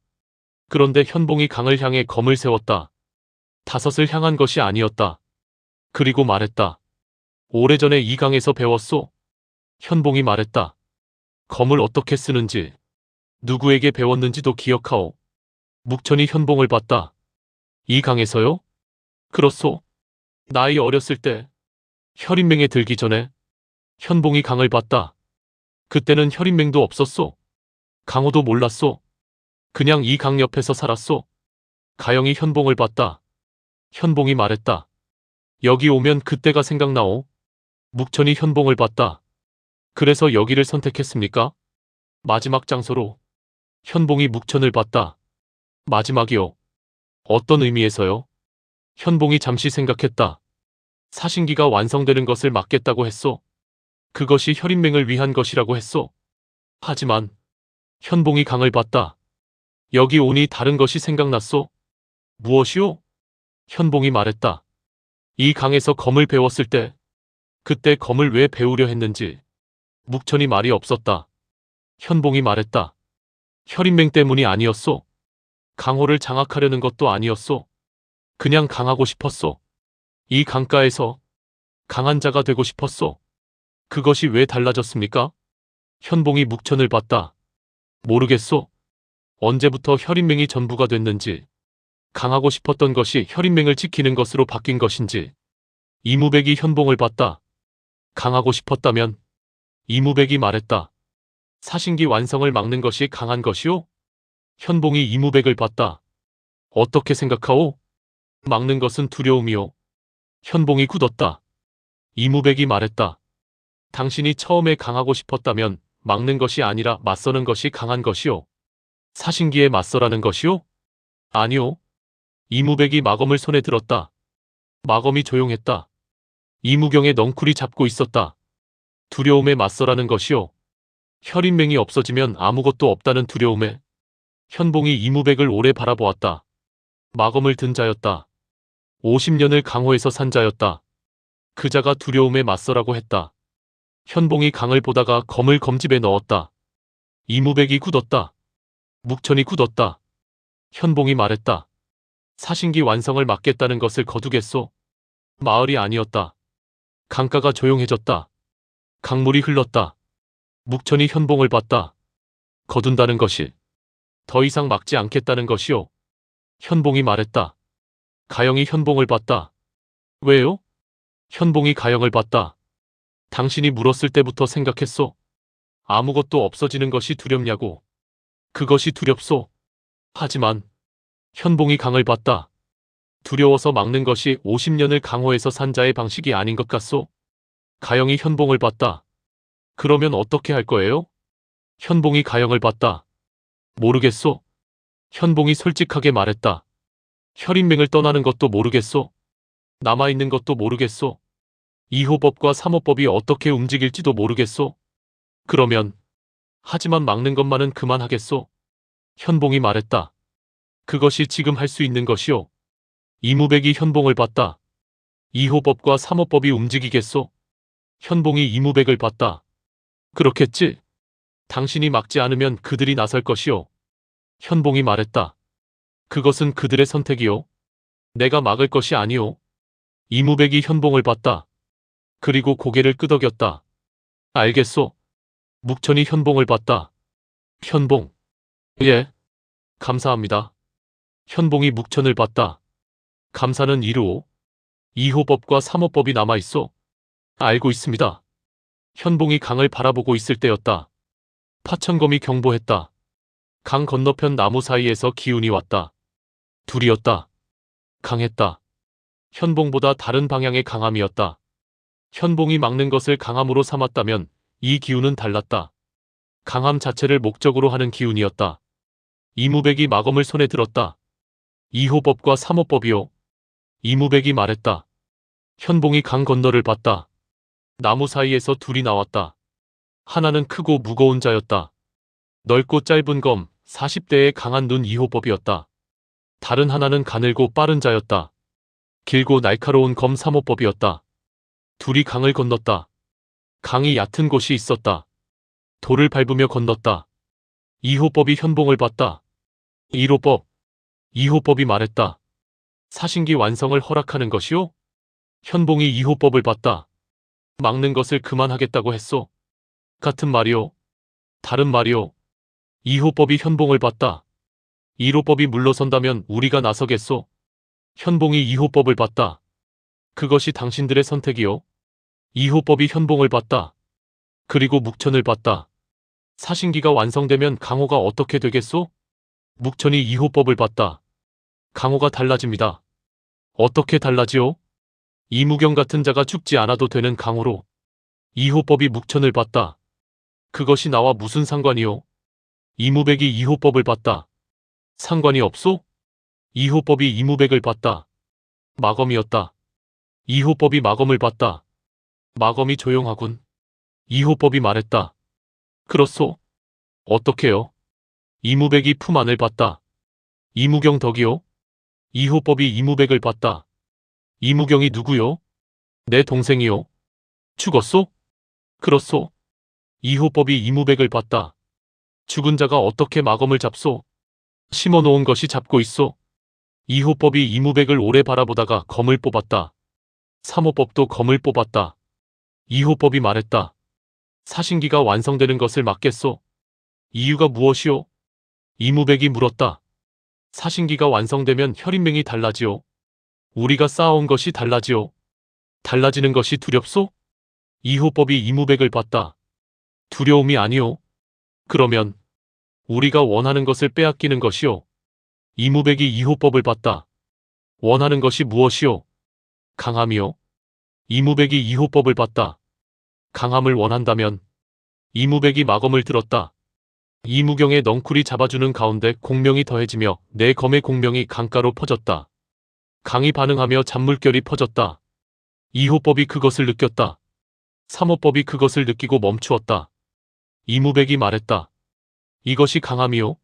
그런데 현봉이 강을 향해 검을 세웠다. 다섯을 향한 것이 아니었다. 그리고 말했다. 오래전에 이 강에서 배웠소. 현봉이 말했다. 검을 어떻게 쓰는지, 누구에게 배웠는지도 기억하오. 묵천이 현봉을 봤다. 이 강에서요? 그렇소. 나이 어렸을 때, 혈인맹에 들기 전에 현봉이 강을 봤다. 그때는 혈인맹도 없었소. 강호도 몰랐소. 그냥 이 강 옆에서 살았소. 가영이 현봉을 봤다. 현봉이 말했다. 여기 오면 그때가 생각나오. 묵천이 현봉을 봤다. 그래서 여기를 선택했습니까? 마지막 장소로. 현봉이 묵천을 봤다. 마지막이요. 어떤 의미에서요? 현봉이 잠시 생각했다. 사신기가 완성되는 것을 막겠다고 했소. 그것이 혈인맹을 위한 것이라고 했소. 하지만 현봉이 강을 봤다. 여기 오니 다른 것이 생각났소. 무엇이요? 현봉이 말했다. 이 강에서 검을 배웠을 때 그때 검을 왜 배우려 했는지. 묵천이 말이 없었다. 현봉이 말했다. 혈인맹 때문이 아니었소. 강호를 장악하려는 것도 아니었소. 그냥 강하고 싶었소. 이 강가에서 강한 자가 되고 싶었소. 그것이 왜 달라졌습니까? 현봉이 묵천을 봤다. 모르겠소. 언제부터 혈인맹이 전부가 됐는지, 강하고 싶었던 것이 혈인맹을 지키는 것으로 바뀐 것인지. 이무백이 현봉을 봤다. 강하고 싶었다면? 이무백이 말했다. 사신기 완성을 막는 것이 강한 것이오? 현봉이 이무백을 봤다. 어떻게 생각하오? 막는 것은 두려움이오. 현봉이 굳었다. 이무백이 말했다. 당신이 처음에 강하고 싶었다면 막는 것이 아니라 맞서는 것이 강한 것이오. 사신기에 맞서라는 것이오? 아니오. 이무백이 마검을 손에 들었다. 마검이 조용했다. 이무경의 넝쿨이 잡고 있었다. 두려움에 맞서라는 것이오. 혈인맹이 없어지면 아무것도 없다는 두려움에. 현봉이 이무백을 오래 바라보았다. 마검을 든 자였다. 50년을 강호에서 산 자였다. 그 자가 두려움에 맞서라고 했다. 현봉이 강을 보다가 검을 검집에 넣었다. 이무백이 굳었다. 묵천이 굳었다. 현봉이 말했다. 사신기 완성을 막겠다는 것을 거두겠소. 마을이 아니었다. 강가가 조용해졌다. 강물이 흘렀다. 묵천이 현봉을 봤다. 거둔다는 것이 더 이상 막지 않겠다는 것이오. 현봉이 말했다. 가영이 현봉을 봤다. 왜요? 현봉이 가영을 봤다. 당신이 물었을 때부터 생각했소. 아무것도 없어지는 것이 두렵냐고. 그것이 두렵소. 하지만 현봉이 강을 봤다. 두려워서 막는 것이 50년을 강호에서 산 자의 방식이 아닌 것 같소. 가영이 현봉을 봤다. 그러면 어떻게 할 거예요? 현봉이 가영을 봤다. 모르겠소. 현봉이 솔직하게 말했다. 혈인맹을 떠나는 것도 모르겠소. 남아있는 것도 모르겠소. 2호법과 3호법이 어떻게 움직일지도 모르겠소. 그러면 하지만 막는 것만은 그만하겠소. 현봉이 말했다. 그것이 지금 할 수 있는 것이오. 이무백이 현봉을 봤다. 2호법과 3호법이 움직이겠소. 현봉이 이무백을 봤다. 그렇겠지. 당신이 막지 않으면 그들이 나설 것이오. 현봉이 말했다. 그것은 그들의 선택이오. 내가 막을 것이 아니오. 이무백이 현봉을 봤다. 그리고 고개를 끄덕였다. 알겠소. 묵천이 현봉을 봤다. 현봉. 예. 감사합니다. 현봉이 묵천을 봤다. 감사는 이루오. 2호법과 3호법이 남아있소. 알고 있습니다. 현봉이 강을 바라보고 있을 때였다. 파천검이 경보했다. 강 건너편 나무 사이에서 기운이 왔다. 둘이었다. 강했다. 현봉보다 다른 방향의 강함이었다. 현봉이 막는 것을 강함으로 삼았다면 이 기운은 달랐다. 강함 자체를 목적으로 하는 기운이었다. 이무백이 마검을 손에 들었다. 2호법과 3호법이요. 이무백이 말했다. 현봉이 강 건너를 봤다. 나무 사이에서 둘이 나왔다. 하나는 크고 무거운 자였다. 넓고 짧은 검, 40대의 강한 눈 2호법이었다. 다른 하나는 가늘고 빠른 자였다. 길고 날카로운 검 3호법이었다. 둘이 강을 건넜다. 강이 얕은 곳이 있었다. 돌을 밟으며 건넜다. 2호법이 현봉을 봤다. 1호법. 2호법이 말했다. 사신기 완성을 허락하는 것이오? 현봉이 2호법을 봤다. 막는 것을 그만하겠다고 했소. 같은 말이오. 다른 말이오. 2호법이 현봉을 봤다. 1호법이 물러선다면 우리가 나서겠소. 현봉이 2호법을 봤다. 그것이 당신들의 선택이오. 2호법이 현봉을 봤다. 그리고 묵천을 봤다. 사신기가 완성되면 강호가 어떻게 되겠소? 묵천이 2호법을 봤다. 강호가 달라집니다. 어떻게 달라지오? 이무경 같은 자가 죽지 않아도 되는 강호로. 2호법이 묵천을 봤다. 그것이 나와 무슨 상관이오? 이무백이 2호법을 봤다. 상관이 없소? 2호법이 이무백을 봤다. 마검이었다. 2호법이 마검을 봤다. 마검이 조용하군. 2호법이 말했다. 그렇소. 어떻게요? 이무백이 품 안을 봤다. 이무경 덕이요? 2호법이 이무백을 봤다. 이무경이 누구요? 내 동생이요. 죽었소? 그렇소. 2호법이 이무백을 봤다. 죽은 자가 어떻게 마검을 잡소? 심어놓은 것이 잡고 있소. 2호법이 이무백을 오래 바라보다가 검을 뽑았다. 3호법도 검을 뽑았다. 2호법이 말했다. 사신기가 완성되는 것을 막겠소? 이유가 무엇이오? 이무백이 물었다. 사신기가 완성되면 혈인명이 달라지오. 우리가 쌓아온 것이 달라지오. 달라지는 것이 두렵소? 이호법이 이무백을 봤다. 두려움이 아니오. 그러면 우리가 원하는 것을 빼앗기는 것이오. 이무백이 이호법을 봤다. 원하는 것이 무엇이오? 강함이오. 이무백이 이호법을 봤다. 강함을 원한다면 이무백이 마검을 들었다. 이무경의 넝쿨이 잡아주는 가운데 공명이 더해지며 내 검의 공명이 강가로 퍼졌다. 강이 반응하며 잔물결이 퍼졌다. 이호법이 그것을 느꼈다. 삼호법이 그것을 느끼고 멈추었다. 이무백이 말했다. 이것이 강함이오.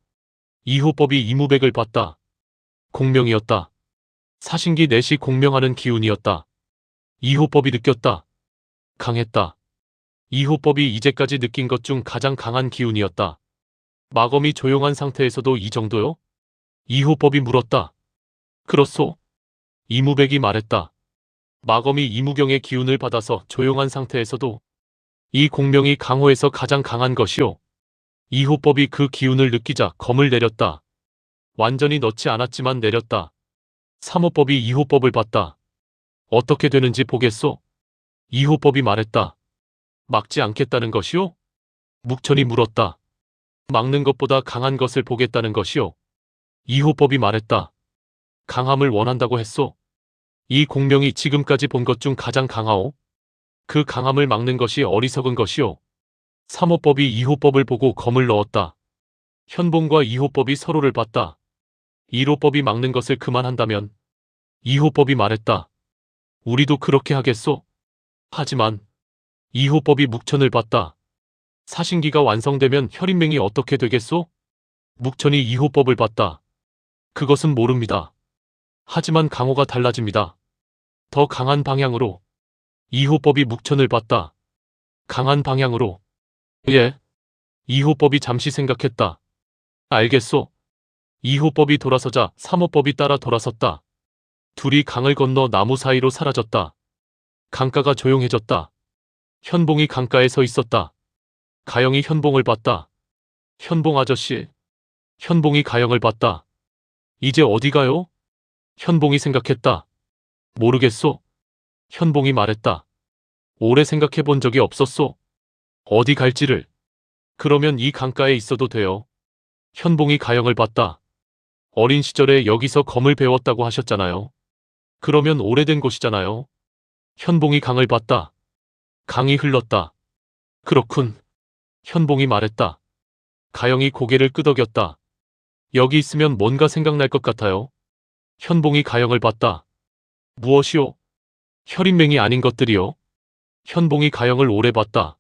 이호법이 이무백을 봤다. 공명이었다. 사신기 넷이 공명하는 기운이었다. 이호법이 느꼈다. 강했다. 이호법이 이제까지 느낀 것 중 가장 강한 기운이었다. 마검이 조용한 상태에서도 이 정도요? 이호법이 물었다. 그렇소. 이무백이 말했다. 마검이 이무경의 기운을 받아서 조용한 상태에서도 이 공명이 강호에서 가장 강한 것이오. 이호법이 그 기운을 느끼자 검을 내렸다. 완전히 넣지 않았지만 내렸다. 삼호법이 이호법을 봤다. 어떻게 되는지 보겠소? 이호법이 말했다. 막지 않겠다는 것이오? 묵천이 물었다. 막는 것보다 강한 것을 보겠다는 것이오. 이호법이 말했다. 강함을 원한다고 했소. 이 공명이 지금까지 본 것 중 가장 강하오. 그 강함을 막는 것이 어리석은 것이오. 삼호법이 이호법을 보고 검을 넣었다. 현봉과 이호법이 서로를 봤다. 일호법이 막는 것을 그만한다면 이호법이 말했다. 우리도 그렇게 하겠소? 하지만 이호법이 묵천을 봤다. 사신기가 완성되면 혈인명이 어떻게 되겠소? 묵천이 이호법을 봤다. 그것은 모릅니다. 하지만 강호가 달라집니다. 더 강한 방향으로. 이호법이 묵천을 봤다. 강한 방향으로. 예. 이호법이 잠시 생각했다. 알겠소. 이호법이 돌아서자 삼호법이 따라 돌아섰다. 둘이 강을 건너 나무 사이로 사라졌다. 강가가 조용해졌다. 현봉이 강가에 서 있었다. 가영이 현봉을 봤다. 현봉 아저씨. 현봉이 가영을 봤다. 이제 어디 가요? 현봉이 생각했다. 모르겠소. 현봉이 말했다. 오래 생각해 본 적이 없었소. 어디 갈지를. 그러면 이 강가에 있어도 돼요. 현봉이 가영을 봤다. 어린 시절에 여기서 검을 배웠다고 하셨잖아요. 그러면 오래된 곳이잖아요. 현봉이 강을 봤다. 강이 흘렀다. 그렇군. 현봉이 말했다. 가영이 고개를 끄덕였다. 여기 있으면 뭔가 생각날 것 같아요. 현봉이 가영을 봤다. 무엇이요? 혈인맹이 아닌 것들이요. 현봉이 가영을 오래 봤다.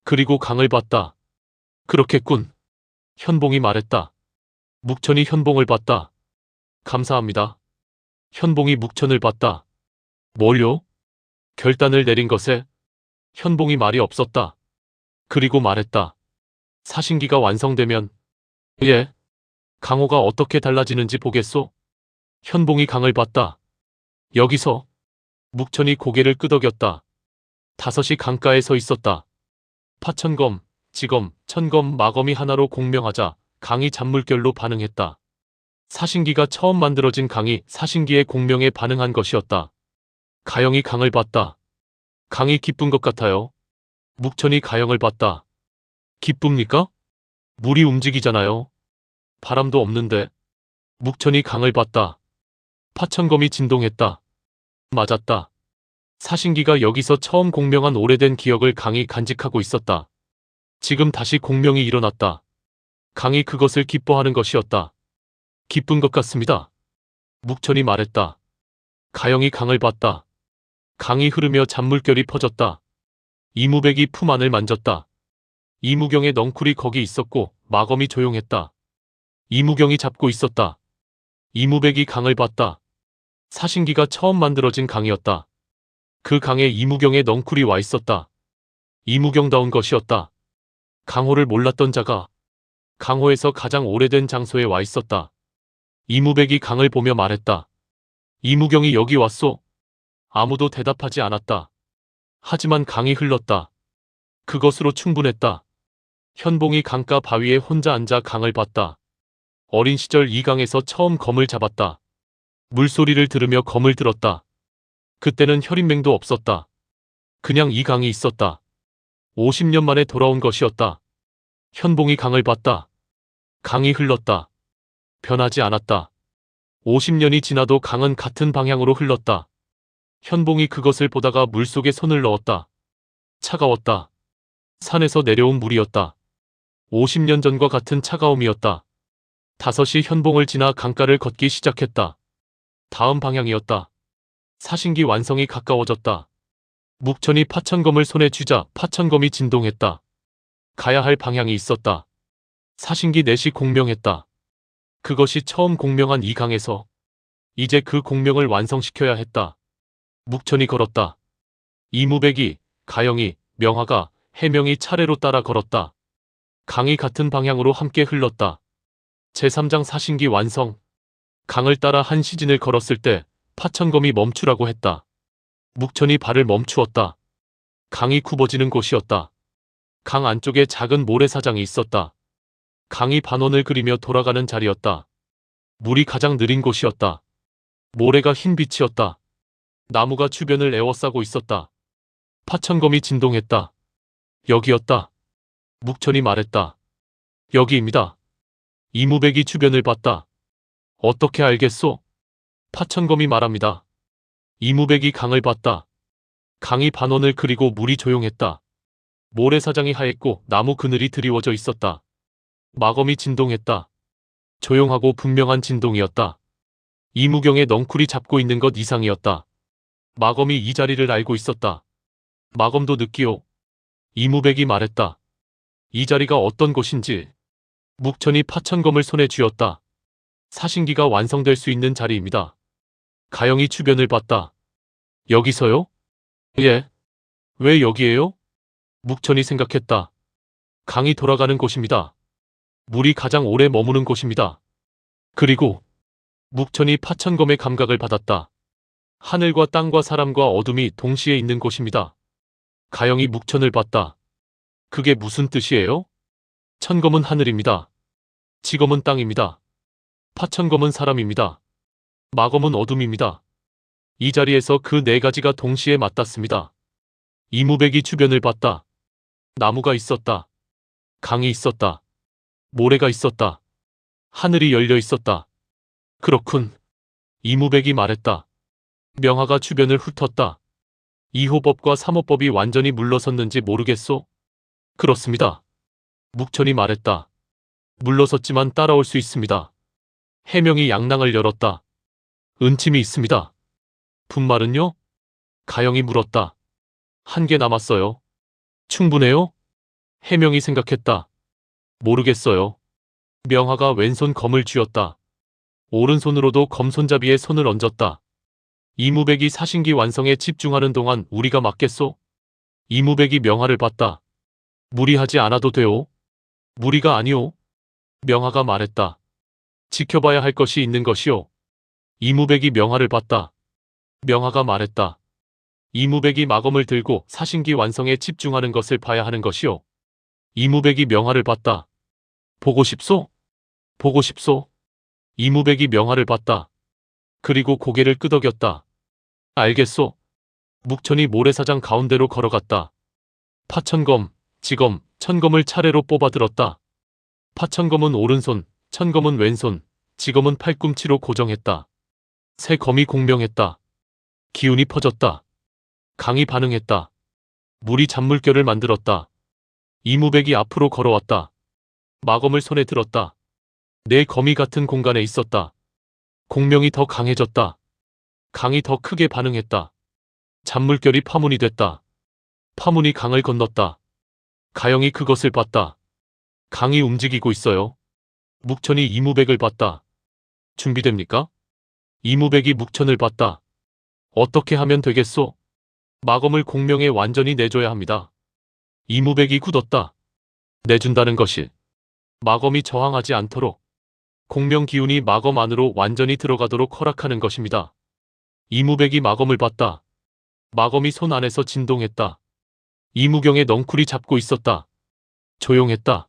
그리고 강을 봤다. 그렇겠군. 현봉이 말했다. 묵천이 현봉을 봤다. 감사합니다. 현봉이 묵천을 봤다. 뭘요? 결단을 내린 것에 현봉이 말이 없었다. 그리고 말했다. 사신기가 완성되면 예. 강호가 어떻게 달라지는지 보겠소? 현봉이 강을 봤다. 여기서 묵천이 고개를 끄덕였다. 다섯이 강가에 서 있었다. 파천검, 지검, 천검, 마검이 하나로 공명하자 강이 잔물결로 반응했다. 사신기가 처음 만들어진 강이 사신기의 공명에 반응한 것이었다. 가영이 강을 봤다. 강이 기쁜 것 같아요. 묵천이 가영을 봤다. 기쁩니까? 물이 움직이잖아요. 바람도 없는데. 묵천이 강을 봤다. 파천검이 진동했다. 맞았다. 사신기가 여기서 처음 공명한 오래된 기억을 강이 간직하고 있었다. 지금 다시 공명이 일어났다. 강이 그것을 기뻐하는 것이었다. 기쁜 것 같습니다. 묵천이 말했다. 가영이 강을 봤다. 강이 흐르며 잔물결이 퍼졌다. 이무백이 품 안을 만졌다. 이무경의 넝쿨이 거기 있었고 마검이 조용했다. 이무경이 잡고 있었다. 이무백이 강을 봤다. 사신기가 처음 만들어진 강이었다. 그 강에 이무경의 넝쿨이 와 있었다. 이무경다운 것이었다. 강호를 몰랐던 자가 강호에서 가장 오래된 장소에 와 있었다. 이무백이 강을 보며 말했다. 이무경이 여기 왔소. 아무도 대답하지 않았다. 하지만 강이 흘렀다. 그것으로 충분했다. 현봉이 강가 바위에 혼자 앉아 강을 봤다. 어린 시절 이 강에서 처음 검을 잡았다. 물소리를 들으며 검을 들었다. 그때는 혈인맹도 없었다. 그냥 이 강이 있었다. 50년 만에 돌아온 것이었다. 현봉이 강을 봤다. 강이 흘렀다. 변하지 않았다. 50년이 지나도 강은 같은 방향으로 흘렀다. 현봉이 그것을 보다가 물속에 손을 넣었다. 차가웠다. 산에서 내려온 물이었다. 50년 전과 같은 차가움이었다. 5시 현봉을 지나 강가를 걷기 시작했다. 다음 방향이었다. 사신기 완성이 가까워졌다. 묵천이 파천검을 손에 쥐자 파천검이 진동했다. 가야 할 방향이 있었다. 사신기 넷이 공명했다. 그것이 처음 공명한 이 강에서 이제 그 공명을 완성시켜야 했다. 묵천이 걸었다. 이무백이, 가영이, 명화가, 해명이 차례로 따라 걸었다. 강이 같은 방향으로 함께 흘렀다. 제3장 사신기 완성. 강을 따라 한 시진을 걸었을 때 파천검이 멈추라고 했다. 묵천이 발을 멈추었다. 강이 굽어지는 곳이었다. 강 안쪽에 작은 모래사장이 있었다. 강이 반원을 그리며 돌아가는 자리였다. 물이 가장 느린 곳이었다. 모래가 흰 빛이었다. 나무가 주변을 에워싸고 있었다. 파천검이 진동했다. 여기였다. 묵천이 말했다. 여기입니다. 이무백이 주변을 봤다. 어떻게 알겠소? 파천검이 말합니다. 이무백이 강을 봤다. 강이 반원을 그리고 물이 조용했다. 모래사장이 하얗고 나무 그늘이 드리워져 있었다. 마검이 진동했다. 조용하고 분명한 진동이었다. 이무경의 넝쿨이 잡고 있는 것 이상이었다. 마검이 이 자리를 알고 있었다. 마검도 느끼오. 이무백이 말했다. 이 자리가 어떤 곳인지. 묵천이 파천검을 손에 쥐었다. 사신기가 완성될 수 있는 자리입니다. 가영이 주변을 봤다. 여기서요? 예. 왜 여기에요? 묵천이 생각했다. 강이 돌아가는 곳입니다. 물이 가장 오래 머무는 곳입니다. 그리고 묵천이 파천검의 감각을 받았다. 하늘과 땅과 사람과 어둠이 동시에 있는 곳입니다. 가영이 묵천을 봤다. 그게 무슨 뜻이에요? 천검은 하늘입니다. 지검은 땅입니다. 파천검은 사람입니다. 마검은 어둠입니다. 이 자리에서 그 네 가지가 동시에 맞닿습니다. 이무백이 주변을 봤다. 나무가 있었다. 강이 있었다. 모래가 있었다. 하늘이 열려 있었다. 그렇군. 이무백이 말했다. 명화가 주변을 훑었다. 2호법과 3호법이 완전히 물러섰는지 모르겠소? 그렇습니다. 묵천이 말했다. 물러섰지만 따라올 수 있습니다. 해명이 양낭을 열었다. 은침이 있습니다. 분말은요? 가영이 물었다. 한 개 남았어요. 충분해요? 해명이 생각했다. 모르겠어요. 명화가 왼손 검을 쥐었다. 오른손으로도 검손잡이에 손을 얹었다. 이무백이 사신기 완성에 집중하는 동안 우리가 맞겠소? 이무백이 명화를 봤다. 무리하지 않아도 돼요. 무리가 아니오. 명화가 말했다. 지켜봐야 할 것이 있는 것이오. 이무백이 명화를 봤다. 명화가 말했다. 이무백이 마검을 들고 사신기 완성에 집중하는 것을 봐야 하는 것이오. 이무백이 명화를 봤다. 보고 싶소? 보고 싶소? 이무백이 명화를 봤다. 그리고 고개를 끄덕였다. 알겠소. 묵천이 모래사장 가운데로 걸어갔다. 파천검, 지검, 천검을 차례로 뽑아들었다. 파천검은 오른손, 천검은 왼손, 지검은 팔꿈치로 고정했다. 새 검이 공명했다. 기운이 퍼졌다. 강이 반응했다. 물이 잔물결을 만들었다. 이무백이 앞으로 걸어왔다. 마검을 손에 들었다. 내 검이 같은 공간에 있었다. 공명이 더 강해졌다. 강이 더 크게 반응했다. 잔물결이 파문이 됐다. 파문이 강을 건넜다. 가영이 그것을 봤다. 강이 움직이고 있어요. 묵천이 이무백을 봤다. 준비됩니까? 이무백이 묵천을 봤다. 어떻게 하면 되겠소? 마검을 공명에 완전히 내줘야 합니다. 이무백이 굳었다. 내준다는 것이 마검이 저항하지 않도록 공명 기운이 마검 안으로 완전히 들어가도록 허락하는 것입니다. 이무백이 마검을 봤다. 마검이 손 안에서 진동했다. 이무경의 넝쿨이 잡고 있었다. 조용했다.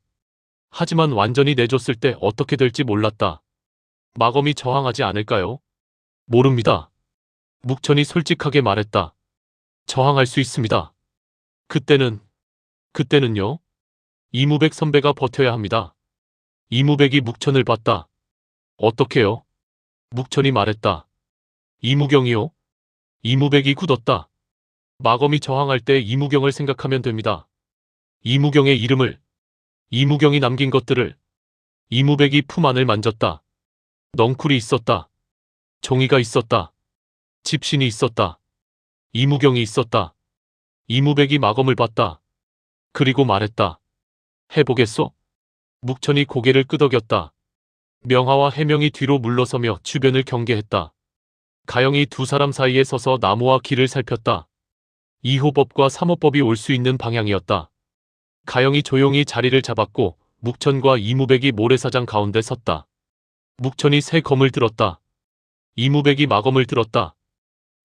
하지만 완전히 내줬을 때 어떻게 될지 몰랐다. 마검이 저항하지 않을까요? 모릅니다. 묵천이 솔직하게 말했다. 저항할 수 있습니다. 그때는요? 이무백 선배가 버텨야 합니다. 이무백이 묵천을 봤다. 어떻게요? 묵천이 말했다. 이무경이요? 이무백이 굳었다. 마검이 저항할 때 이무경을 생각하면 됩니다. 이무경의 이름을, 이무경이 남긴 것들을. 이무백이 품 안을 만졌다. 넝쿨이 있었다. 종이가 있었다. 집신이 있었다. 이무경이 있었다. 이무백이 마검을 봤다. 그리고 말했다. 해보겠소? 묵천이 고개를 끄덕였다. 명하와 해명이 뒤로 물러서며 주변을 경계했다. 가영이 두 사람 사이에 서서 나무와 길을 살폈다. 2호법과 3호법이 올 수 있는 방향이었다. 가영이 조용히 자리를 잡았고 묵천과 이무백이 모래사장 가운데 섰다. 묵천이 새 검을 들었다. 이무백이 마검을 들었다.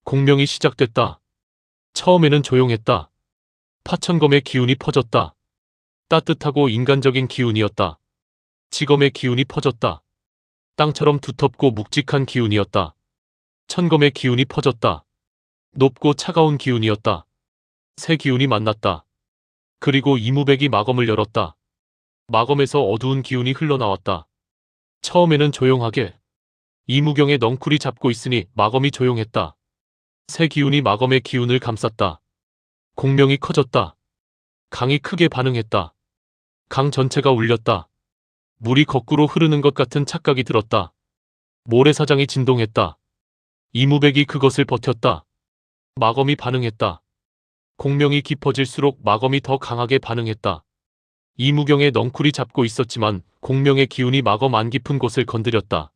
공명이 시작됐다. 처음에는 조용했다. 파천검의 기운이 퍼졌다. 따뜻하고 인간적인 기운이었다. 지검의 기운이 퍼졌다. 땅처럼 두텁고 묵직한 기운이었다. 천검의 기운이 퍼졌다. 높고 차가운 기운이었다. 새 기운이 만났다. 그리고 이무백이 마검을 열었다. 마검에서 어두운 기운이 흘러나왔다. 처음에는 조용하게. 이무경의 넝쿨이 잡고 있으니 마검이 조용했다. 새 기운이 마검의 기운을 감쌌다. 공명이 커졌다. 강이 크게 반응했다. 강 전체가 울렸다. 물이 거꾸로 흐르는 것 같은 착각이 들었다. 모래사장이 진동했다. 이무백이 그것을 버텼다. 마검이 반응했다. 공명이 깊어질수록 마검이 더 강하게 반응했다. 이무경의 넝쿨이 잡고 있었지만 공명의 기운이 마검 안 깊은 곳을 건드렸다.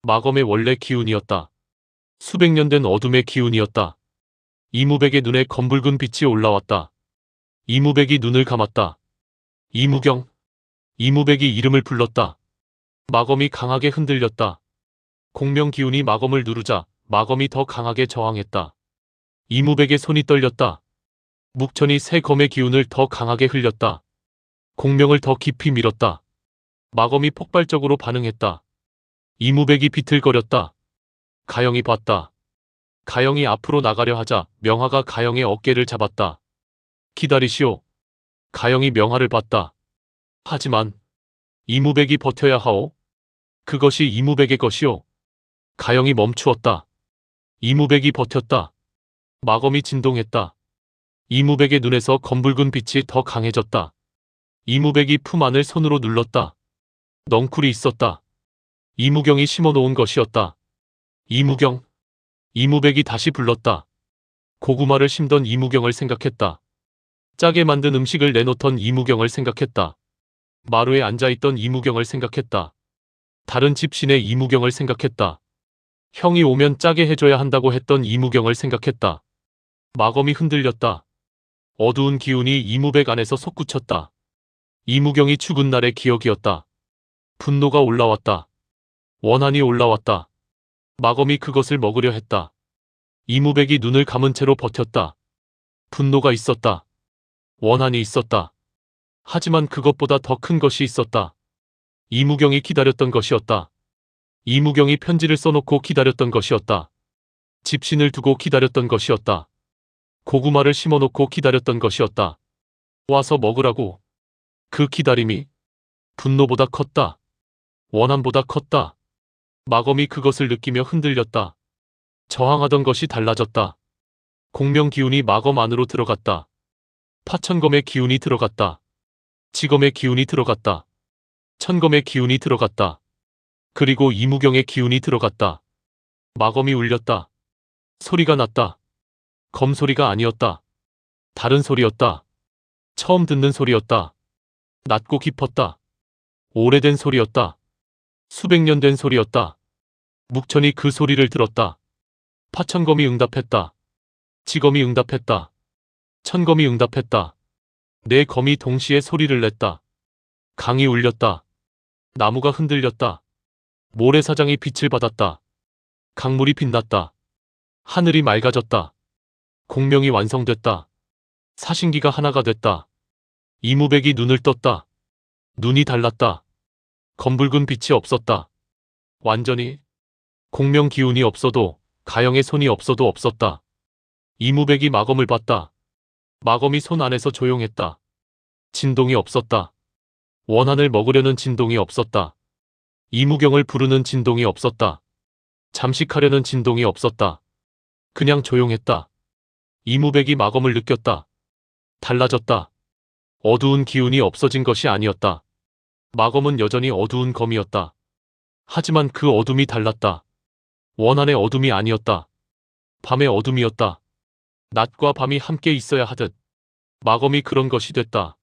마검의 원래 기운이었다. 수백 년 된 어둠의 기운이었다. 이무백의 눈에 검붉은 빛이 올라왔다. 이무백이 눈을 감았다. 이무경. 이무백이 이름을 불렀다. 마검이 강하게 흔들렸다. 공명 기운이 마검을 누르자 마검이 더 강하게 저항했다. 이무백의 손이 떨렸다. 묵천이 새 검의 기운을 더 강하게 흘렸다. 공명을 더 깊이 밀었다. 마검이 폭발적으로 반응했다. 이무백이 비틀거렸다. 가영이 봤다. 가영이 앞으로 나가려 하자 명하가 가영의 어깨를 잡았다. 기다리시오. 가영이 명하를 봤다. 하지만 이무백이 버텨야 하오. 그것이 이무백의 것이오. 가영이 멈추었다. 이무백이 버텼다. 마검이 진동했다. 이무백의 눈에서 검붉은 빛이 더 강해졌다. 이무백이 품 안을 손으로 눌렀다. 넝쿨이 있었다. 이무경이 심어놓은 것이었다. 이무경. 이무백이 다시 불렀다. 고구마를 심던 이무경을 생각했다. 짜게 만든 음식을 내놓던 이무경을 생각했다. 마루에 앉아있던 이무경을 생각했다. 다른 집신의 이무경을 생각했다. 형이 오면 짜게 해줘야 한다고 했던 이무경을 생각했다. 마검이 흔들렸다. 어두운 기운이 이무백 안에서 솟구쳤다. 이무경이 죽은 날의 기억이었다. 분노가 올라왔다. 원한이 올라왔다. 마검이 그것을 먹으려 했다. 이무백이 눈을 감은 채로 버텼다. 분노가 있었다. 원한이 있었다. 하지만 그것보다 더 큰 것이 있었다. 이무경이 기다렸던 것이었다. 이무경이 편지를 써놓고 기다렸던 것이었다. 집신을 두고 기다렸던 것이었다. 고구마를 심어놓고 기다렸던 것이었다. 와서 먹으라고. 그 기다림이 분노보다 컸다. 원한보다 컸다. 마검이 그것을 느끼며 흔들렸다. 저항하던 것이 달라졌다. 공명 기운이 마검 안으로 들어갔다. 파천검의 기운이 들어갔다. 지검의 기운이 들어갔다. 천검의 기운이 들어갔다. 그리고 이무경의 기운이 들어갔다. 마검이 울렸다. 소리가 났다. 검소리가 아니었다. 다른 소리였다. 처음 듣는 소리였다. 낮고 깊었다. 오래된 소리였다. 수백 년 된 소리였다. 묵천이 그 소리를 들었다. 파천검이 응답했다. 지검이 응답했다. 천검이 응답했다. 네 검이 동시에 소리를 냈다. 강이 울렸다. 나무가 흔들렸다. 모래사장이 빛을 받았다. 강물이 빛났다. 하늘이 맑아졌다. 공명이 완성됐다. 사신기가 하나가 됐다. 이무백이 눈을 떴다. 눈이 달랐다. 검붉은 빛이 없었다. 완전히 공명 기운이 없어도 가영의 손이 없어도 없었다. 이무백이 마검을 봤다. 마검이 손 안에서 조용했다. 진동이 없었다. 원한을 먹으려는 진동이 없었다. 이무경을 부르는 진동이 없었다. 잠식하려는 진동이 없었다. 그냥 조용했다. 이무백이 마검을 느꼈다. 달라졌다. 어두운 기운이 없어진 것이 아니었다. 마검은 여전히 어두운 검이었다. 하지만 그 어둠이 달랐다. 원한의 어둠이 아니었다. 밤의 어둠이었다. 낮과 밤이 함께 있어야 하듯 마검이 그런 것이 됐다.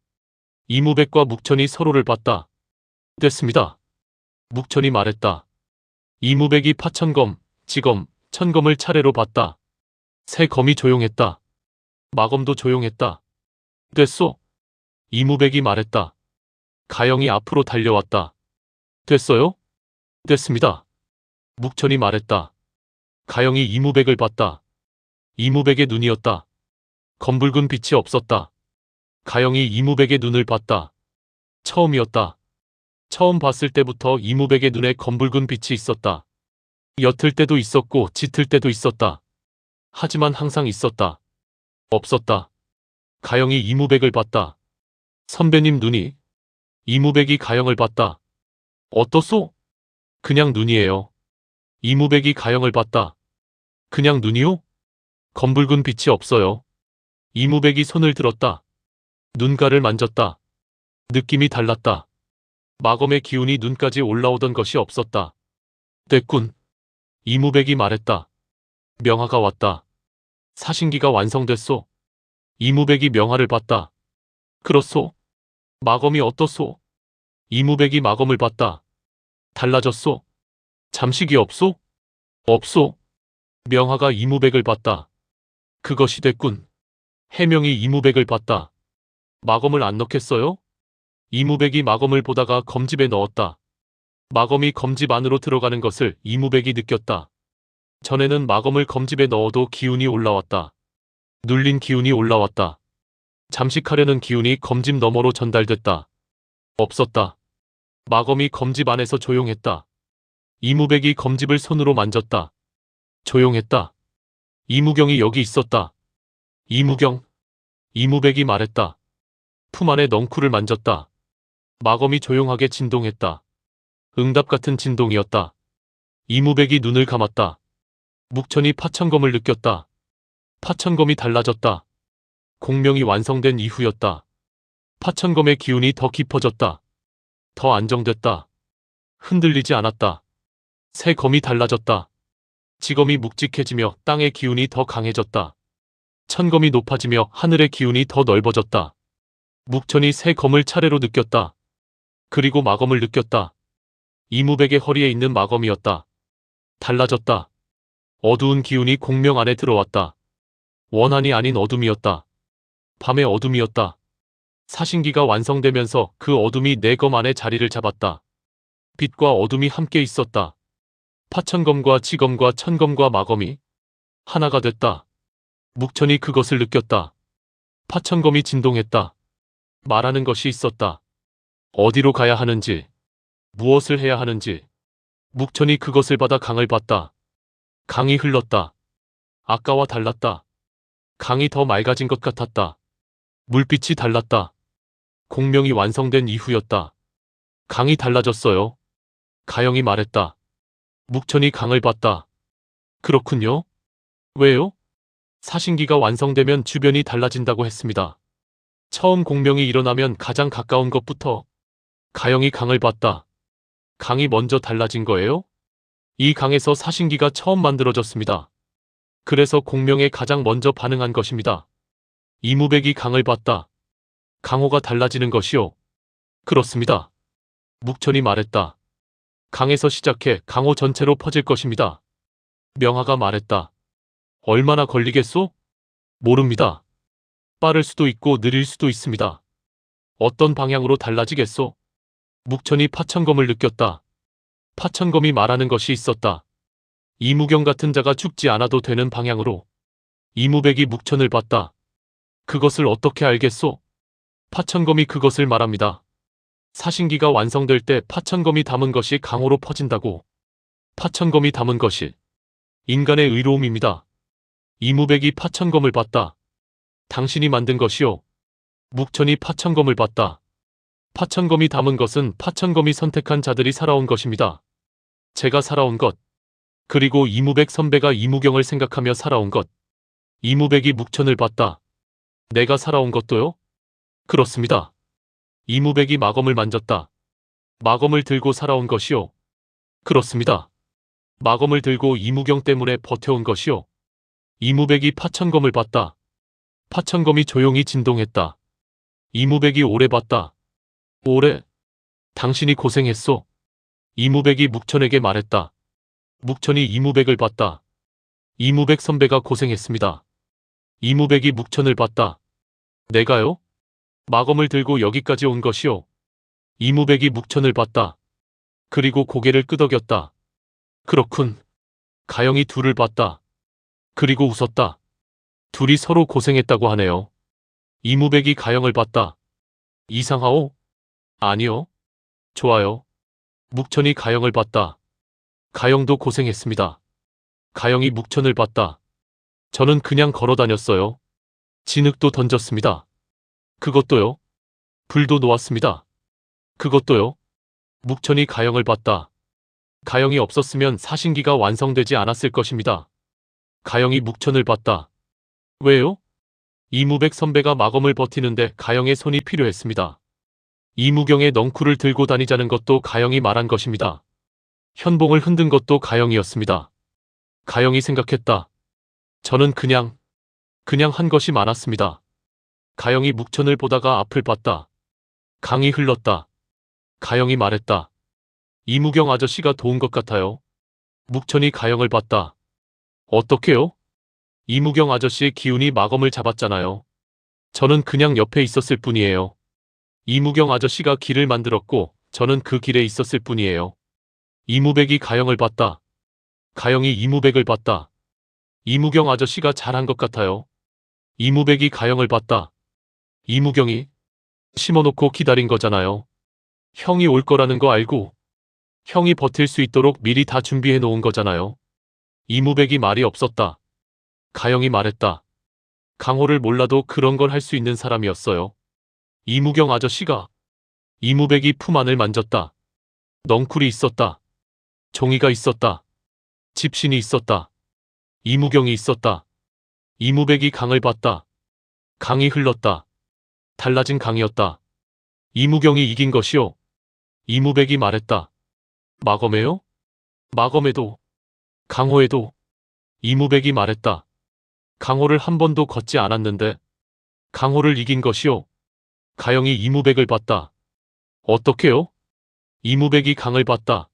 이무백과 묵천이 서로를 봤다. 됐습니다. 묵천이 말했다. 이무백이 파천검, 지검, 천검을 차례로 봤다. 새 검이 조용했다. 마검도 조용했다. 됐소? 이무백이 말했다. 가영이 앞으로 달려왔다. 됐어요? 됐습니다. 묵천이 말했다. 가영이 이무백을 봤다. 이무백의 눈이었다. 검붉은 빛이 없었다. 가영이 이무백의 눈을 봤다. 처음이었다. 처음 봤을 때부터 이무백의 눈에 검붉은 빛이 있었다. 옅을 때도 있었고 짙을 때도 있었다. 하지만 항상 있었다. 없었다. 가영이 이무백을 봤다. 선배님 눈이. 이무백이 가영을 봤다. 어떻소? 그냥 눈이에요. 이무백이 가영을 봤다. 그냥 눈이요? 검붉은 빛이 없어요. 이무백이 손을 들었다. 눈가를 만졌다. 느낌이 달랐다. 마검의 기운이 눈까지 올라오던 것이 없었다. 됐군. 이무백이 말했다. 명화가 왔다. 사신기가 완성됐소. 이무백이 명화를 봤다. 그렇소? 마검이 어떻소? 이무백이 마검을 봤다. 달라졌소? 잠식이 없소? 없소. 명화가 이무백을 봤다. 그것이 됐군. 해명이 이무백을 봤다. 마검을 안 넣겠어요? 이무백이 마검을 보다가 검집에 넣었다. 마검이 검집 안으로 들어가는 것을 이무백이 느꼈다. 전에는 마검을 검집에 넣어도 기운이 올라왔다. 눌린 기운이 올라왔다. 잠식하려는 기운이 검집 너머로 전달됐다. 없었다. 마검이 검집 안에서 조용했다. 이무백이 검집을 손으로 만졌다. 조용했다. 이무경이 여기 있었다. 이무경. 이무백이 말했다. 품 안에 넝쿨을 만졌다. 마검이 조용하게 진동했다. 응답 같은 진동이었다. 이무백이 눈을 감았다. 묵천이 파천검을 느꼈다. 파천검이 달라졌다. 공명이 완성된 이후였다. 파천검의 기운이 더 깊어졌다. 더 안정됐다. 흔들리지 않았다. 새 검이 달라졌다. 지검이 묵직해지며 땅의 기운이 더 강해졌다. 천검이 높아지며 하늘의 기운이 더 넓어졌다. 묵천이 새 검을 차례로 느꼈다. 그리고 마검을 느꼈다. 이무백의 허리에 있는 마검이었다. 달라졌다. 어두운 기운이 공명 안에 들어왔다. 원한이 아닌 어둠이었다. 밤의 어둠이었다. 사신기가 완성되면서 그 어둠이 내 검 안에 자리를 잡았다. 빛과 어둠이 함께 있었다. 파천검과 지검과 천검과 마검이 하나가 됐다. 묵천이 그것을 느꼈다. 파천검이 진동했다. 말하는 것이 있었다. 어디로 가야 하는지, 무엇을 해야 하는지. 묵천이 그것을 받아 강을 봤다. 강이 흘렀다. 아까와 달랐다. 강이 더 맑아진 것 같았다. 물빛이 달랐다. 공명이 완성된 이후였다. 강이 달라졌어요. 가영이 말했다. 묵천이 강을 봤다. 그렇군요. 왜요? 사신기가 완성되면 주변이 달라진다고 했습니다. 처음 공명이 일어나면 가장 가까운 것부터. 가영이 강을 봤다. 강이 먼저 달라진 거예요? 이 강에서 사신기가 처음 만들어졌습니다. 그래서 공명에 가장 먼저 반응한 것입니다. 이무백이 강을 봤다. 강호가 달라지는 것이요. 그렇습니다. 묵천이 말했다. 강에서 시작해 강호 전체로 퍼질 것입니다. 명화가 말했다. 얼마나 걸리겠소? 모릅니다. 빠를 수도 있고 느릴 수도 있습니다. 어떤 방향으로 달라지겠소? 묵천이 파천검을 느꼈다. 파천검이 말하는 것이 있었다. 이무경 같은 자가 죽지 않아도 되는 방향으로. 이무백이 묵천을 봤다. 그것을 어떻게 알겠소? 파천검이 그것을 말합니다. 사신기가 완성될 때 파천검이 담은 것이 강호로 퍼진다고. 파천검이 담은 것이 인간의 의로움입니다. 이무백이 파천검을 봤다. 당신이 만든 것이요. 묵천이 파천검을 봤다. 파천검이 담은 것은 파천검이 선택한 자들이 살아온 것입니다. 제가 살아온 것. 그리고 이무백 선배가 이무경을 생각하며 살아온 것. 이무백이 묵천을 봤다. 내가 살아온 것도요? 그렇습니다. 이무백이 마검을 만졌다. 마검을 들고 살아온 것이요. 그렇습니다. 마검을 들고 이무경 때문에 버텨온 것이요. 이무백이 파천검을 봤다. 파천검이 조용히 진동했다. 이무백이 오래 봤다. 오래? 당신이 고생했소. 이무백이 묵천에게 말했다. 묵천이 이무백을 봤다. 이무백 선배가 고생했습니다. 이무백이 묵천을 봤다. 내가요? 마검을 들고 여기까지 온 것이요. 이무백이 묵천을 봤다. 그리고 고개를 끄덕였다. 그렇군. 가영이 둘을 봤다. 그리고 웃었다. 둘이 서로 고생했다고 하네요. 이무백이 가영을 봤다. 이상하오? 아니요. 좋아요. 묵천이 가영을 봤다. 가영도 고생했습니다. 가영이 묵천을 봤다. 저는 그냥 걸어 다녔어요. 진흙도 던졌습니다. 그것도요. 불도 놓았습니다. 그것도요. 묵천이 가영을 봤다. 가영이 없었으면 사신기가 완성되지 않았을 것입니다. 가영이 묵천을 봤다. 왜요? 이무백 선배가 마검을 버티는데 가영의 손이 필요했습니다. 이무경의 넝쿨을 들고 다니자는 것도 가영이 말한 것입니다. 현봉을 흔든 것도 가영이었습니다. 가영이 생각했다. 저는 그냥 한 것이 많았습니다. 가영이 묵천을 보다가 앞을 봤다. 강이 흘렀다. 가영이 말했다. 이무경 아저씨가 도운 것 같아요. 묵천이 가영을 봤다. 어떻게요? 이무경 아저씨의 기운이 마검을 잡았잖아요. 저는 그냥 옆에 있었을 뿐이에요. 이무경 아저씨가 길을 만들었고 저는 그 길에 있었을 뿐이에요. 이무백이 가영을 봤다. 가영이 이무백을 봤다. 이무경 아저씨가 잘한 것 같아요. 이무백이 가영을 봤다. 이무경이 심어놓고 기다린 거잖아요. 형이 올 거라는 거 알고 형이 버틸 수 있도록 미리 다 준비해 놓은 거잖아요. 이무백이 말이 없었다. 가영이 말했다. 강호를 몰라도 그런 걸 할 수 있는 사람이었어요. 이무경 아저씨가. 이무백이 품 안을 만졌다. 넝쿨이 있었다. 종이가 있었다. 집신이 있었다. 이무경이 있었다. 이무백이 강을 봤다. 강이 흘렀다. 달라진 강이었다. 이무경이 이긴 것이요. 이무백이 말했다. 마검에요? 마검에도. 강호에도. 이무백이 말했다. 강호를 한 번도 걷지 않았는데 강호를 이긴 것이요. 가영이 이무백을 봤다. 어떻게요? 이무백이 강을 봤다.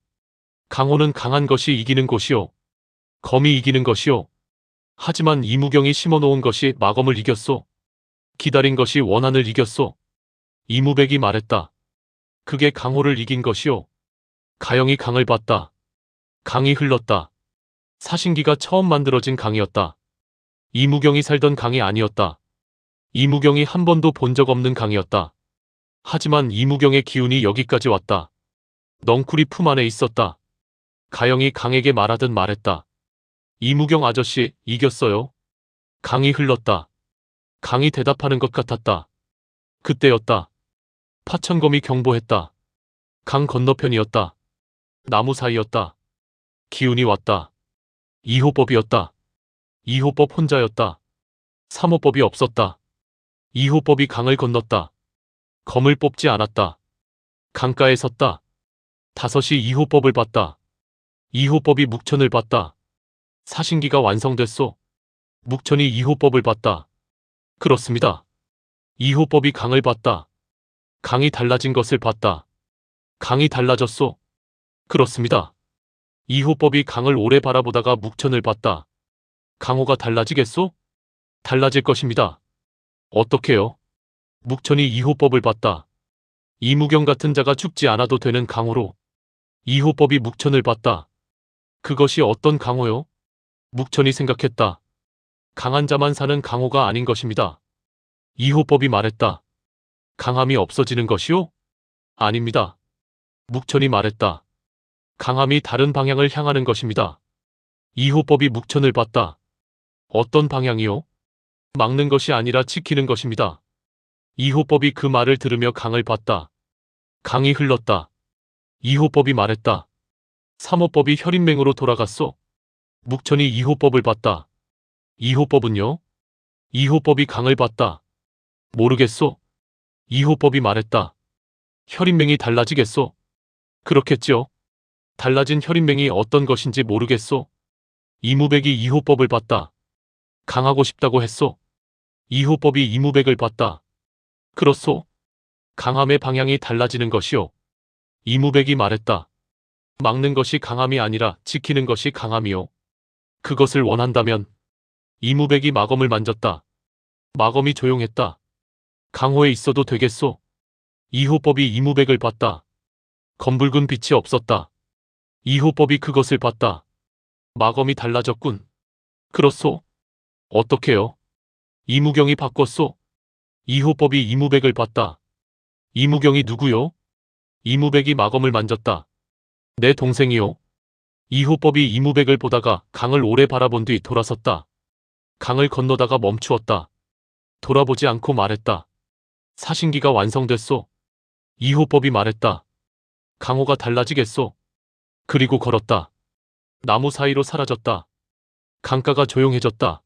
강호는 강한 것이 이기는 곳이요. 검이 이기는 것이요. 하지만 이무경이 심어놓은 것이 마검을 이겼소. 기다린 것이 원한을 이겼소. 이무백이 말했다. 그게 강호를 이긴 것이요. 가영이 강을 봤다. 강이 흘렀다. 사신기가 처음 만들어진 강이었다. 이무경이 살던 강이 아니었다. 이무경이 한 번도 본 적 없는 강이었다. 하지만 이무경의 기운이 여기까지 왔다. 넝쿨이 품 안에 있었다. 가영이 강에게 말하듯 말했다. 이무경 아저씨, 이겼어요. 강이 흘렀다. 강이 대답하는 것 같았다. 그때였다. 파천검이 경보했다. 강 건너편이었다. 나무 사이였다. 기운이 왔다. 2호법이었다. 2호법 혼자였다. 3호법이 없었다. 2호법이 강을 건넜다. 검을 뽑지 않았다. 강가에 섰다. 5이 2호법을 봤다. 2호법이 묵천을 봤다. 사신기가 완성됐소. 묵천이 2호법을 봤다. 그렇습니다. 2호법이 강을 봤다. 강이 달라진 것을 봤다. 강이 달라졌소. 그렇습니다. 2호법이 강을 오래 바라보다가 묵천을 봤다. 강호가 달라지겠소? 달라질 것입니다. 어떻게요? 묵천이 2호법을 봤다. 이무경 같은 자가 죽지 않아도 되는 강호로. 2호법이 묵천을 봤다. 그것이 어떤 강호요? 묵천이 생각했다. 강한 자만 사는 강호가 아닌 것입니다. 이호법이 말했다. 강함이 없어지는 것이요? 아닙니다. 묵천이 말했다. 강함이 다른 방향을 향하는 것입니다. 이호법이 묵천을 봤다. 어떤 방향이요? 막는 것이 아니라 지키는 것입니다. 이호법이 그 말을 들으며 강을 봤다. 강이 흘렀다. 이호법이 말했다. 삼호법이 혈인맹으로 돌아갔소. 묵천이 이호법을 봤다. 이호법은요? 이호법이 강을 봤다. 모르겠소. 이호법이 말했다. 혈인맹이 달라지겠소. 그렇겠지요. 달라진 혈인맹이 어떤 것인지 모르겠소. 이무백이 이호법을 봤다. 강하고 싶다고 했소. 이호법이 이무백을 봤다. 그렇소. 강함의 방향이 달라지는 것이요. 이무백이 말했다. 막는 것이 강함이 아니라 지키는 것이 강함이요. 그것을 원한다면. 이무백이 마검을 만졌다. 마검이 조용했다. 강호에 있어도 되겠소. 이호법이 이무백을 봤다. 검붉은 빛이 없었다. 이호법이 그것을 봤다. 마검이 달라졌군. 그렇소. 어떻게요? 이무경이 바꿨소. 이호법이 이무백을 봤다. 이무경이 누구요? 이무백이 마검을 만졌다. 내 동생이요. 이호법이 이무백을 보다가 강을 오래 바라본 뒤 돌아섰다. 강을 건너다가 멈추었다. 돌아보지 않고 말했다. 사신기가 완성됐소. 이호법이 말했다. 강호가 달라지겠소. 그리고 걸었다. 나무 사이로 사라졌다. 강가가 조용해졌다.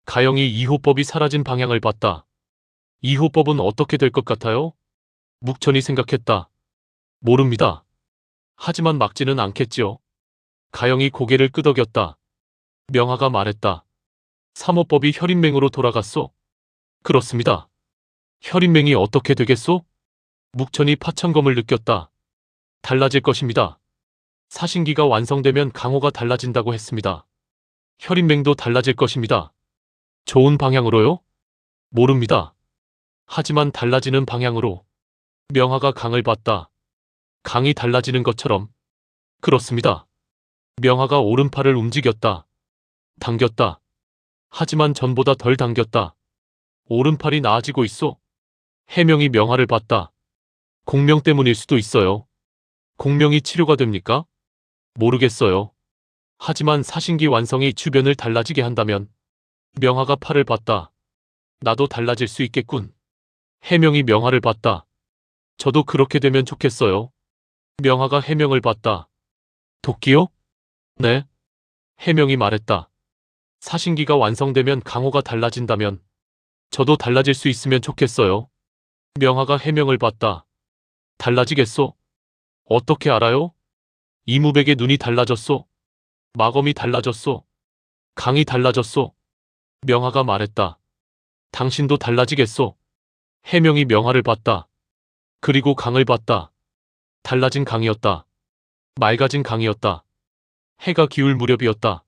가영이 이호법이 사라진 방향을 봤다. 이호법은 어떻게 될 것 같아요? 묵천이 생각했다. 모릅니다. 하지만 막지는 않겠지요. 가영이 고개를 끄덕였다. 명하가 말했다. 삼호법이 혈인맹으로 돌아갔소. 그렇습니다. 혈인맹이 어떻게 되겠소? 묵천이 파천검을 느꼈다. 달라질 것입니다. 사신기가 완성되면 강호가 달라진다고 했습니다. 혈인맹도 달라질 것입니다. 좋은 방향으로요? 모릅니다. 하지만 달라지는 방향으로. 명하가 강을 봤다. 강이 달라지는 것처럼. 그렇습니다. 명하가 오른팔을 움직였다. 당겼다. 하지만 전보다 덜 당겼다. 오른팔이 나아지고 있어. 해명이 명하를 봤다. 공명 때문일 수도 있어요. 공명이 치료가 됩니까? 모르겠어요. 하지만 사신기 완성이 주변을 달라지게 한다면. 명하가 팔을 봤다. 나도 달라질 수 있겠군. 해명이 명하를 봤다. 저도 그렇게 되면 좋겠어요. 명하가 해명을 봤다. 도끼요? 네. 해명이 말했다. 사신기가 완성되면 강호가 달라진다면 저도 달라질 수 있으면 좋겠어요. 명하가 해명을 봤다. 달라지겠소? 어떻게 알아요? 이무백의 눈이 달라졌소. 마검이 달라졌소. 강이 달라졌소. 명하가 말했다. 당신도 달라지겠소. 해명이 명하를 봤다. 그리고 강을 봤다. 달라진 강이었다. 맑아진 강이었다. 해가 기울 무렵이었다.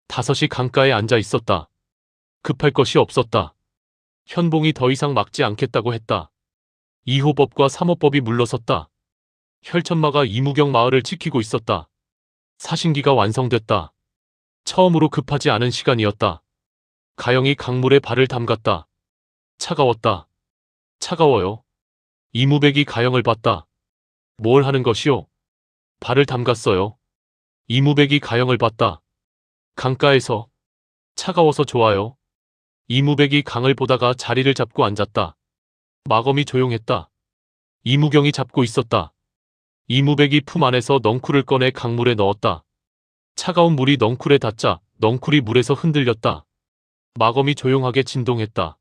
5시 강가에 앉아 있었다. 급할 것이 없었다. 현봉이 더 이상 막지 않겠다고 했다. 2호법과 3호법이 물러섰다. 혈천마가 이무경 마을을 지키고 있었다. 사신기가 완성됐다. 처음으로 급하지 않은 시간이었다. 가영이 강물에 발을 담갔다. 차가웠다. 차가워요. 이무백이 가영을 봤다. 뭘 하는 것이요? 발을 담갔어요. 이무백이 가영을 봤다. 강가에서. 차가워서 좋아요. 이무백이 강을 보다가 자리를 잡고 앉았다. 마검이 조용했다. 이무경이 잡고 있었다. 이무백이 품 안에서 넝쿨을 꺼내 강물에 넣었다. 차가운 물이 넝쿨에 닿자 넝쿨이 물에서 흔들렸다. 마검이 조용하게 진동했다.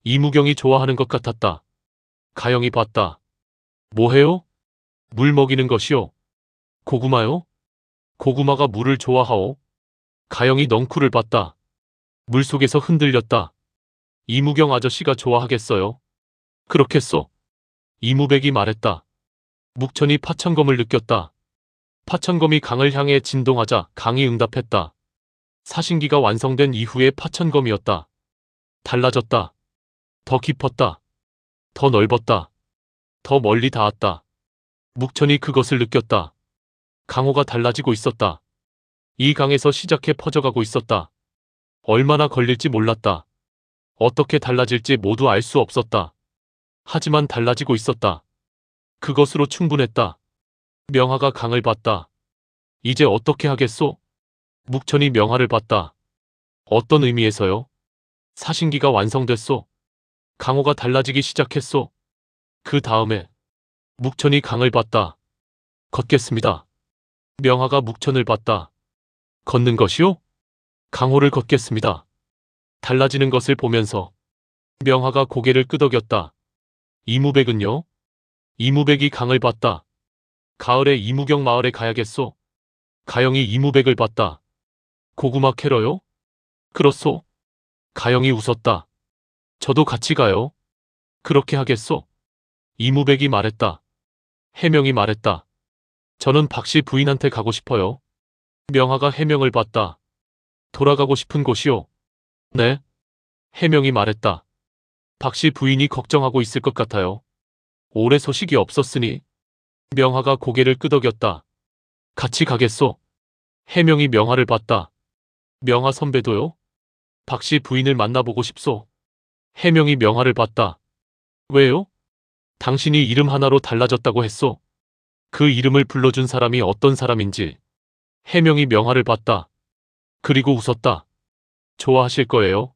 이무경이 좋아하는 것 같았다. 가영이 봤다. 뭐해요? 물 먹이는 것이요. 고구마요? 고구마가 물을 좋아하오. 가영이 넝쿨을 봤다. 물속에서 흔들렸다. 이무경 아저씨가 좋아하겠어요. 그렇겠소. 이무백이 말했다. 묵천이 파천검을 느꼈다. 파천검이 강을 향해 진동하자 강이 응답했다. 사신기가 완성된 이후의 파천검이었다. 달라졌다. 더 깊었다. 더 넓었다. 더 멀리 닿았다. 묵천이 그것을 느꼈다. 강호가 달라지고 있었다. 이 강에서 시작해 퍼져가고 있었다. 얼마나 걸릴지 몰랐다. 어떻게 달라질지 모두 알 수 없었다. 하지만 달라지고 있었다. 그것으로 충분했다. 명하가 강을 봤다. 이제 어떻게 하겠소? 묵천이 명하를 봤다. 어떤 의미에서요? 사신기가 완성됐소. 강호가 달라지기 시작했소. 그 다음에 묵천이 강을 봤다. 걷겠습니다. 명하가 묵천을 봤다. 걷는 것이요? 강호를 걷겠습니다. 달라지는 것을 보면서 명하가 고개를 끄덕였다. 이무백은요? 이무백이 강을 봤다. 가을에 이무경 마을에 가야겠소. 가영이 이무백을 봤다. 고구마 캐러요? 그렇소. 가영이 웃었다. 저도 같이 가요. 그렇게 하겠소. 이무백이 말했다. 해명이 말했다. 저는 박씨 부인한테 가고 싶어요. 명하가 해명을 봤다. 돌아가고 싶은 곳이요. 네. 해명이 말했다. 박씨 부인이 걱정하고 있을 것 같아요. 오래 소식이 없었으니. 명하가 고개를 끄덕였다. 같이 가겠소. 해명이 명하를 봤다. 명하 선배도요? 박씨 부인을 만나보고 싶소. 해명이 명하를 봤다. 왜요? 당신이 이름 하나로 달라졌다고 했소. 그 이름을 불러준 사람이 어떤 사람인지. 해명이 명하를 봤다. 그리고 웃었다. 좋아하실 거예요.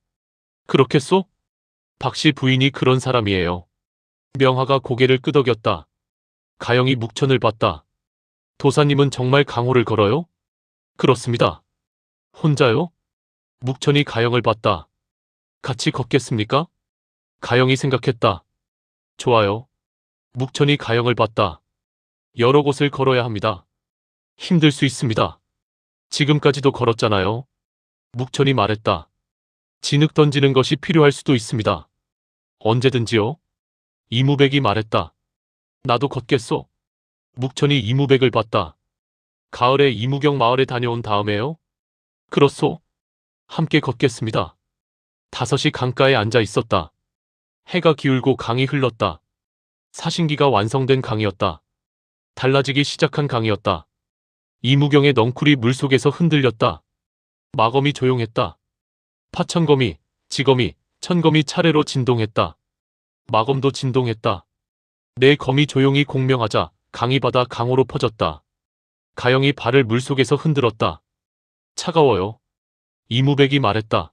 그렇겠소? 박씨 부인이 그런 사람이에요. 명하가 고개를 끄덕였다. 가영이 묵천을 봤다. 도사님은 정말 강호를 걸어요? 그렇습니다. 혼자요? 묵천이 가영을 봤다. 같이 걷겠습니까? 가영이 생각했다. 좋아요. 묵천이 가영을 봤다. 여러 곳을 걸어야 합니다. 힘들 수 있습니다. 지금까지도 걸었잖아요. 묵천이 말했다. 진흙 던지는 것이 필요할 수도 있습니다. 언제든지요. 이무백이 말했다. 나도 걷겠소. 묵천이 이무백을 봤다. 가을에 이무경 마을에 다녀온 다음에요? 그렇소. 함께 걷겠습니다. 5시 강가에 앉아 있었다. 해가 기울고 강이 흘렀다. 사신기가 완성된 강이었다. 달라지기 시작한 강이었다. 이무경의 넝쿨이 물속에서 흔들렸다. 마검이 조용했다. 파천거미, 지거미, 천거미 차례로 진동했다. 마검도 진동했다. 내 검이 조용히 공명하자 강이 바다 강호로 퍼졌다. 가영이 발을 물속에서 흔들었다. 차가워요. 이무백이 말했다.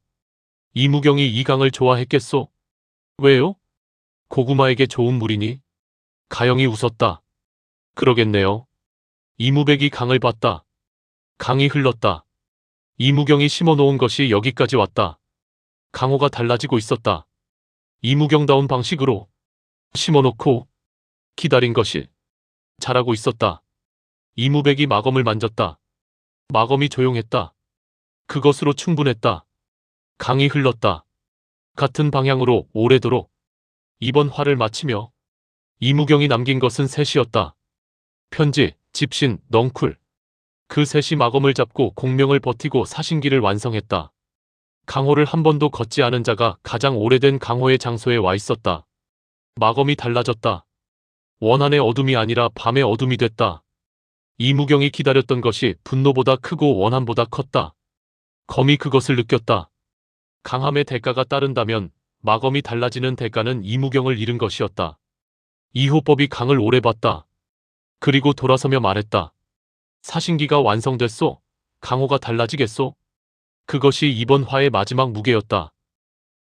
이무경이 이 강을 좋아했겠소? 왜요? 고구마에게 좋은 물이니? 가영이 웃었다. 그러겠네요. 이무백이 강을 봤다. 강이 흘렀다. 이무경이 심어놓은 것이 여기까지 왔다. 강호가 달라지고 있었다. 이무경다운 방식으로 심어놓고 기다린 것이 자라고 있었다. 이무백이 마검을 만졌다. 마검이 조용했다. 그것으로 충분했다. 강이 흘렀다. 같은 방향으로 오래도록. 이번 화를 마치며 이무경이 남긴 것은 셋이었다. 편지, 집신, 넝쿨. 그 셋이 마검을 잡고 공명을 버티고 사신기를 완성했다. 강호를 한 번도 걷지 않은 자가 가장 오래된 강호의 장소에 와 있었다. 마검이 달라졌다. 원한의 어둠이 아니라 밤의 어둠이 됐다. 이무경이 기다렸던 것이 분노보다 크고 원한보다 컸다. 검이 그것을 느꼈다. 강함의 대가가 따른다면 마검이 달라지는 대가는 이무경을 잃은 것이었다. 이호법이 강을 오래 봤다. 그리고 돌아서며 말했다. 사신기가 완성됐소. 강호가 달라지겠소. 그것이 이번 화의 마지막 무게였다.